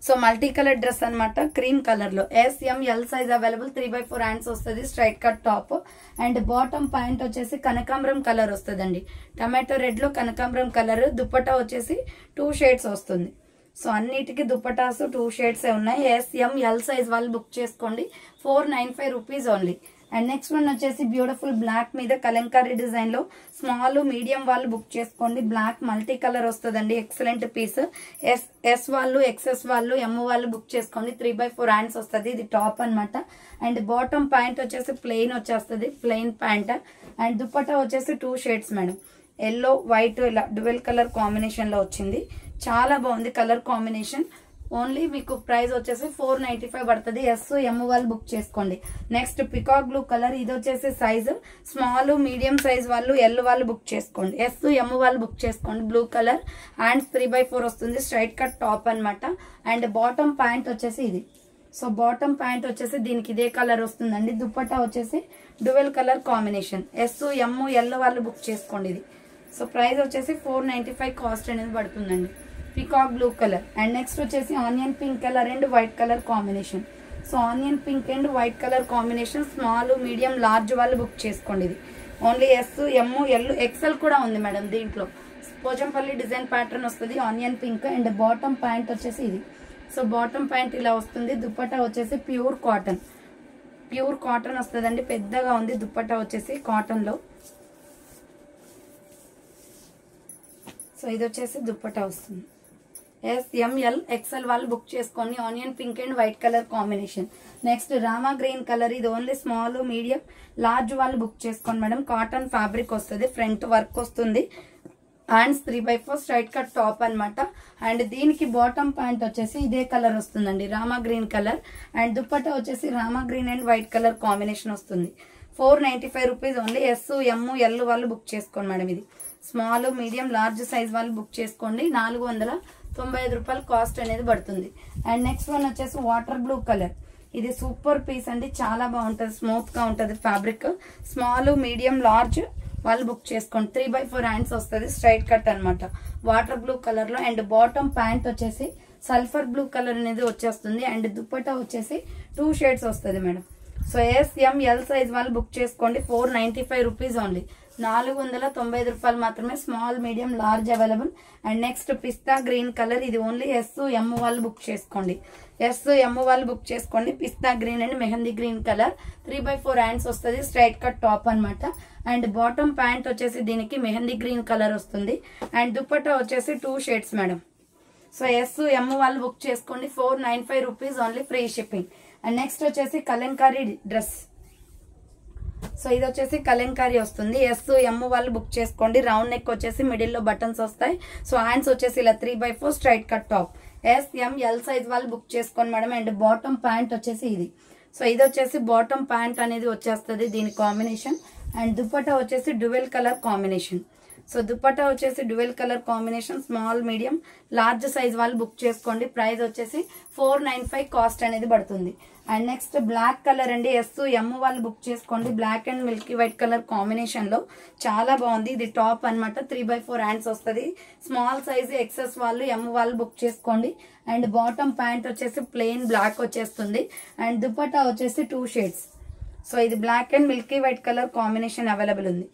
సో మల్టీ కలర్ డ్రెస్ అనమాట. క్రీమ్ కలర్ లో SML సైజ్ అవైలబుల్. 3/4 హ్యాండ్స్ వస్తుంది. Straight cut top. And bottom pant వచ్చేసి కనకాంబరం కలర్ వస్తుందండి. టమాటో రెడ్ లో కనకాంబరం కలర్. దుప్పట్టా వచ్చేసి 2 షేడ్స్ వస్తుంది. సో అన్నిటికీ దుప్పటాస్ 2 షేడ్స్ ఉన్నాయి. SML సైజ్ వాళ్ళు బుక్ చేసుకోండి. 495 rupees only. And next one వచ్చేసి బ్యూటిఫుల్ బ్లాక్ మీద కలంకారీ డిజైన్ లో స్మాల్ మీడియం వాళ్ళు బుక్ చేసుకోండి. బ్లాక్ మల్టీ కలర్ వస్తుందండి. Excellent piece. S వాళ్ళు XS వాళ్ళు M వాళ్ళు బుక్ చేసుకోండి. 3/4 హ్యాండ్స్ వస్తుంది. ఇది టాప్ అనమాట. అండ్ బాటమ్ ప్యాంట్ వచ్చేసి ప్లెయిన్ వచ్చేస్తుంది. Plain pant. అండ్ దుప్పట్టా వచ్చేసి 2 షేడ్స్ మేడం. ఎల్లో వైట్ ఇలా డ్యువెల్ కలర్ కాంబినేషన్ లో వచ్చింది. చాలా బాగుంది కలర్ కాంబినేషన్. ఓన్లీ మీకు ప్రైస్ వచ్చేసి 495 పడుతుంది. SM వాళ్ళు బుక్ చేసుకోండి. Next peacock blue colour. ఇది వచ్చేసి సైజు స్మాల్ మీడియం సైజ్ వాళ్ళు L వాళ్ళు బుక్ చేసుకోండి. SM వాళ్ళు బుక్ చేసుకోండి. Blue colour. హ్యాండ్స్ 3/4 వస్తుంది. స్ట్రైట్ కట్ టాప్ అనమాట. అండ్ బాటమ్ ప్యాంట్ వచ్చేసి ఇది. సో బాటమ్ ప్యాంట్ వచ్చేసి దీనికి ఇదే కలర్ వస్తుందండి. దుప్పట్టా వచ్చేసి dual colour combination. SM L వాళ్ళు బుక్ చేసుకోండి. ఇది సో ప్రైస్ వచ్చేసి 495 కాస్ట్ అనేది పడుతుందండి. Peacock blue colour. And next వచ్చేసి onion pink colour and white colour combination. So onion pink and white colour combination. Small medium large వాళ్ళు బుక్ చేసుకోండి. ఇది ఓన్లీ SM L XL కూడా ఉంది మేడం దీంట్లో. పోచంపల్లి డిజైన్ ప్యాటర్న్ వస్తుంది. Onion pink. And bottom pant వచ్చేసి ఇది. సో బాటమ్ ప్యాంట్ ఇలా వస్తుంది. దుప్పట్టా వచ్చేసి ప్యూర్ కాటన్. ప్యూర్ కాటన్ వస్తుందండి, పెద్దగా ఉంది. దుప్పట్టా వచ్చేసి కాటన్ లో. సో ఇది వచ్చేసి దుప్పట్టా వస్తుంది. SML XL వాళ్ళు బుక్ చేసుకోండి. Onion pink and white colour combination. Next Rama green colour, ఇది ఓన్లీ స్మాల్ మీడియం లార్జ్ వాళ్ళు బుక్ చేసుకోండి మేడం. కాటన్ ఫ్యాబ్రిక్ వస్తుంది, ఫ్రంట్ వర్క్ వస్తుంది, హ్యాండ్స్ 3/4 స్ట్రైట్ కట్ టాప్ అనమాట. అండ్ దీనికి బాటమ్ ప్యాంట్ వచ్చేసి ఇదే కలర్ వస్తుందండి, Rama green colour. And dupatta వచ్చేసి Rama green and white colour combination వస్తుంది. 495 రూపీస్ ఓన్లీ. SML వాళ్ళు బుక్ చేసుకోండి మేడం. ఇది స్మాల్ మీడియం లార్జ్ సైజ్ వాళ్ళు బుక్ చేసుకోండి. 495 రూపాయలు కాస్ట్ అనేది పడుతుంది. అండ్ నెక్స్ట్ వన్ వచ్చేసి వాటర్ బ్లూ కలర్. ఇది సూపర్ పీస్ అండి, చాలా బాగుంటుంది, స్మూత్ గా ఉంటుంది ఫ్యాబ్రిక్. స్మాల్ మీడియం లార్జ్ వాళ్ళు బుక్ చేసుకోండి. 3/4 హ్యాండ్స్ వస్తుంది, స్ట్రైట్ కట్ అనమాట, వాటర్ బ్లూ కలర్ లో. అండ్ బాటమ్ ప్యాంట్ వచ్చేసి సల్ఫర్ బ్లూ కలర్ అనేది వచ్చేస్తుంది. అండ్ దుప్పట్టా వచ్చేసి 2 షేడ్స్ వస్తుంది మేడం. సో SML సైజ్ వాళ్ళు బుక్ చేసుకోండి. 495 రూపీస్ ఓన్లీ. 495 రూపాయలు మాత్రమే. Small medium large available. And next pista green colour, ఇది ఓన్లీ SM వాళ్ళు బుక్ చేసుకోండి. SM వాళ్ళు బుక్ చేసుకోండి. Pista green and mehndi green colour, 3/4 hands వస్తుంది, స్ట్రైట్ కట్ టాప్ అనమాట. అండ్ బాటమ్ ప్యాంట్ వచ్చేసి దీనికి మెహందీ గ్రీన్ కలర్ వస్తుంది. అండ్ దుప్పట్టా వచ్చేసి 2 షేడ్స్ మేడం. సో SM వాళ్ళు బుక్ చేసుకోండి. 495 rupees only, free shipping. And next వచ్చేసి కలంకారీ డ్రెస్. సో ఇది వచ్చేసి కలంకారీ వస్తుంది. SM వాళ్ళు బుక్ చేసుకోండి. రౌండ్ నెక్ వచ్చేసి మిడిల్ లో బటన్స్ వస్తాయి. సో హ్యాండ్స్ వచ్చేసి ఇలా 3/4 straight cut top. SML size వాళ్ళు బుక్ చేసుకోండి మేడం. అండ్ బాటమ్ ప్యాంట్ వచ్చేసి ఇది. సో ఇది వచ్చేసి బాటమ్ ప్యాంట్ అనేది వచ్చేస్తుంది దీని కాంబినేషన్. అండ్ దుప్పట్టా వచ్చేసి dual colour combination. So dupatta వచ్చేసి dual colour combination, small medium large size వాళ్ళు బుక్ చేసుకోండి. ప్రైస్ వచ్చేసి 495 కాస్ట్ అనేది పడుతుంది. అండ్ నెక్స్ట్ బ్లాక్ కలర్ అండి, SM వాళ్ళు బుక్ చేసుకోండి. Black and milky white colour combination లో చాలా బాగుంది. ఇది టాప్ అనమాట, 3/4 హ్యాండ్స్ వస్తుంది. స్మాల్ సైజ్ XS వాళ్ళు M వాళ్ళు బుక్ చేసుకోండి. అండ్ బాటమ్ ప్యాంట్ వచ్చేసి ప్లెయిన్ బ్లాక్ వచ్చేస్తుంది. అండ్ దుప్పట్టా వచ్చేసి 2 షేడ్స్. సో ఇది black and milky white colour combination available ఉంది.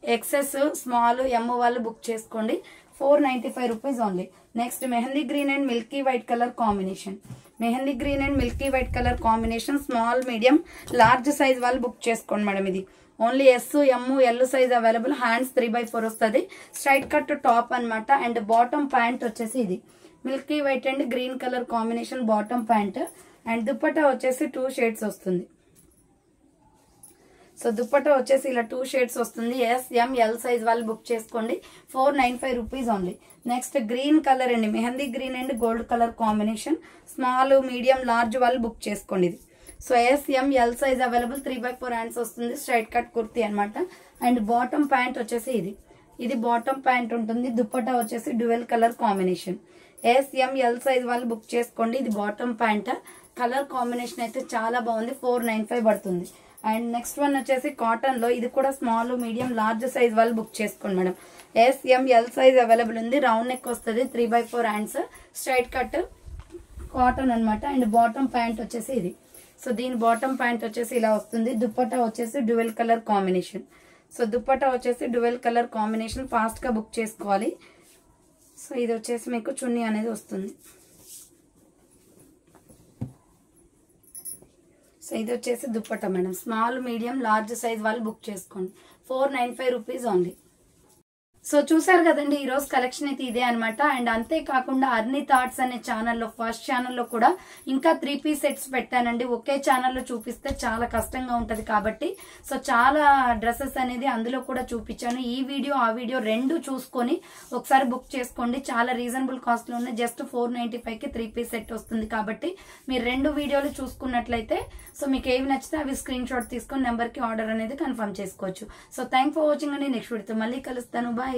XS స్మాల్ M వాళ్ళు బుక్ చేసుకోండి. 495 rupees only. Next mehndi green and milky white colour combination. Mehndi green and milky white colour combination, small medium large size వాళ్ళు బుక్ చేసుకోండి మేడం. ఇది only SML size available. Hands 3/4 వస్తుంది, స్ట్రైట్ కట్ టాప్ అనమాట. అండ్ బాటమ్ ప్యాంట్ వచ్చేసి ఇది milky white and green colour combination bottom pant. And dupatta వచ్చేసి 2 షేడ్స్ వస్తుంది. సో దుప్పట్టా వచ్చేసి ఇలా 2 షేడ్స్ వస్తుంది. SML సైజ్ వాళ్ళు బుక్ చేసుకోండి. 495 rupees only. Next green colour అండి, mehndi green and gold colour combination, small medium large వాళ్ళు బుక్ చేసుకోండి. ఇది so SML size available. 3/4 hands వస్తుంది, స్ట్రైట్ కట్ కుర్తీ అనమాట. అండ్ బాటమ్ ప్యాంట్ వచ్చేసి ఇది బాటమ్ ప్యాంట్ ఉంటుంది. దుప్పట్టా వచ్చేసి dual colour combination. SML size వాళ్ళు బుక్ చేసుకోండి. ఇది బాటమ్ ప్యాంట్, కలర్ కాంబినేషన్ అయితే చాలా బాగుంది. 495 పడుతుంది. అండ్ నెక్స్ట్ వన్ వచ్చేసి కాటన్ లో, ఇది కూడా స్మాల్ మీడియం లార్జ్ సైజ్ వాళ్ళు బుక్ చేసుకోండి మేడం. SML సైజ్ అవైలబుల్ ఉంది. రౌండ్ నెక్ వస్తుంది, 3/4 హ్యాండ్స్, స్ట్రైట్ కట్ కాటన్ అనమాట. అండ్ బాటమ్ ప్యాంట్ వచ్చేసి ఇది. సో దీని బాటమ్ ప్యాంట్ వచ్చేసి ఇలా వస్తుంది. దుప్పట్టా వచ్చేసి dual colour combination. So dupatta వచ్చేసి డ్యూయల్ కలర్ కాంబినేషన్, ఫాస్ట్ గా బుక్ చేసుకోవాలి. సో ఇది వచ్చేసి మీకు చున్నీ అనేది వస్తుంది. సో ఇది వచ్చేసి dupatta madam. Small medium large size వాళ్ళు బుక్ చేసుకోండి. 495 రూపీస్ ఓన్లీ. సో చూసారు కదండి, ఈ రోజు కలెక్షన్ అయితే ఇదే అనమాట. అండ్ అంతేకాకుండా అర్నీ థాట్స్ అనే ఛానల్లో, ఫస్ట్ ఛానల్లో కూడా ఇంకా 3 పీస్ సెట్స్ పెట్టానండి. ఒకే ఛానల్లో చూపిస్తే చాలా కష్టంగా ఉంటది కాబట్టి సో చాలా డ్రెస్సెస్ అనేది అందులో కూడా చూపించాను. ఈ వీడియో ఆ వీడియో రెండు చూసుకొని ఒకసారి బుక్ చేసుకోండి. చాలా రీజనబుల్ కాస్ట్ లో ఉన్నాయి. జస్ట్ 495 కి 3 పీస్ సెట్ వస్తుంది. కాబట్టి మీరు 2 వీడియోలు చూసుకున్నట్లయితే సో మీకు ఏవి నచ్చితే అవి స్క్రీన్ షాట్ తీసుకొని నెంబర్ కి ఆర్డర్ అనేది కన్ఫర్మ్ చేసుకోవచ్చు. సో థ్యాంక్ ఫర్ వాచింగ్ అండి. నెక్స్ట్ వీడియోతో మళ్ళీ కలుస్తాను. బాయ్.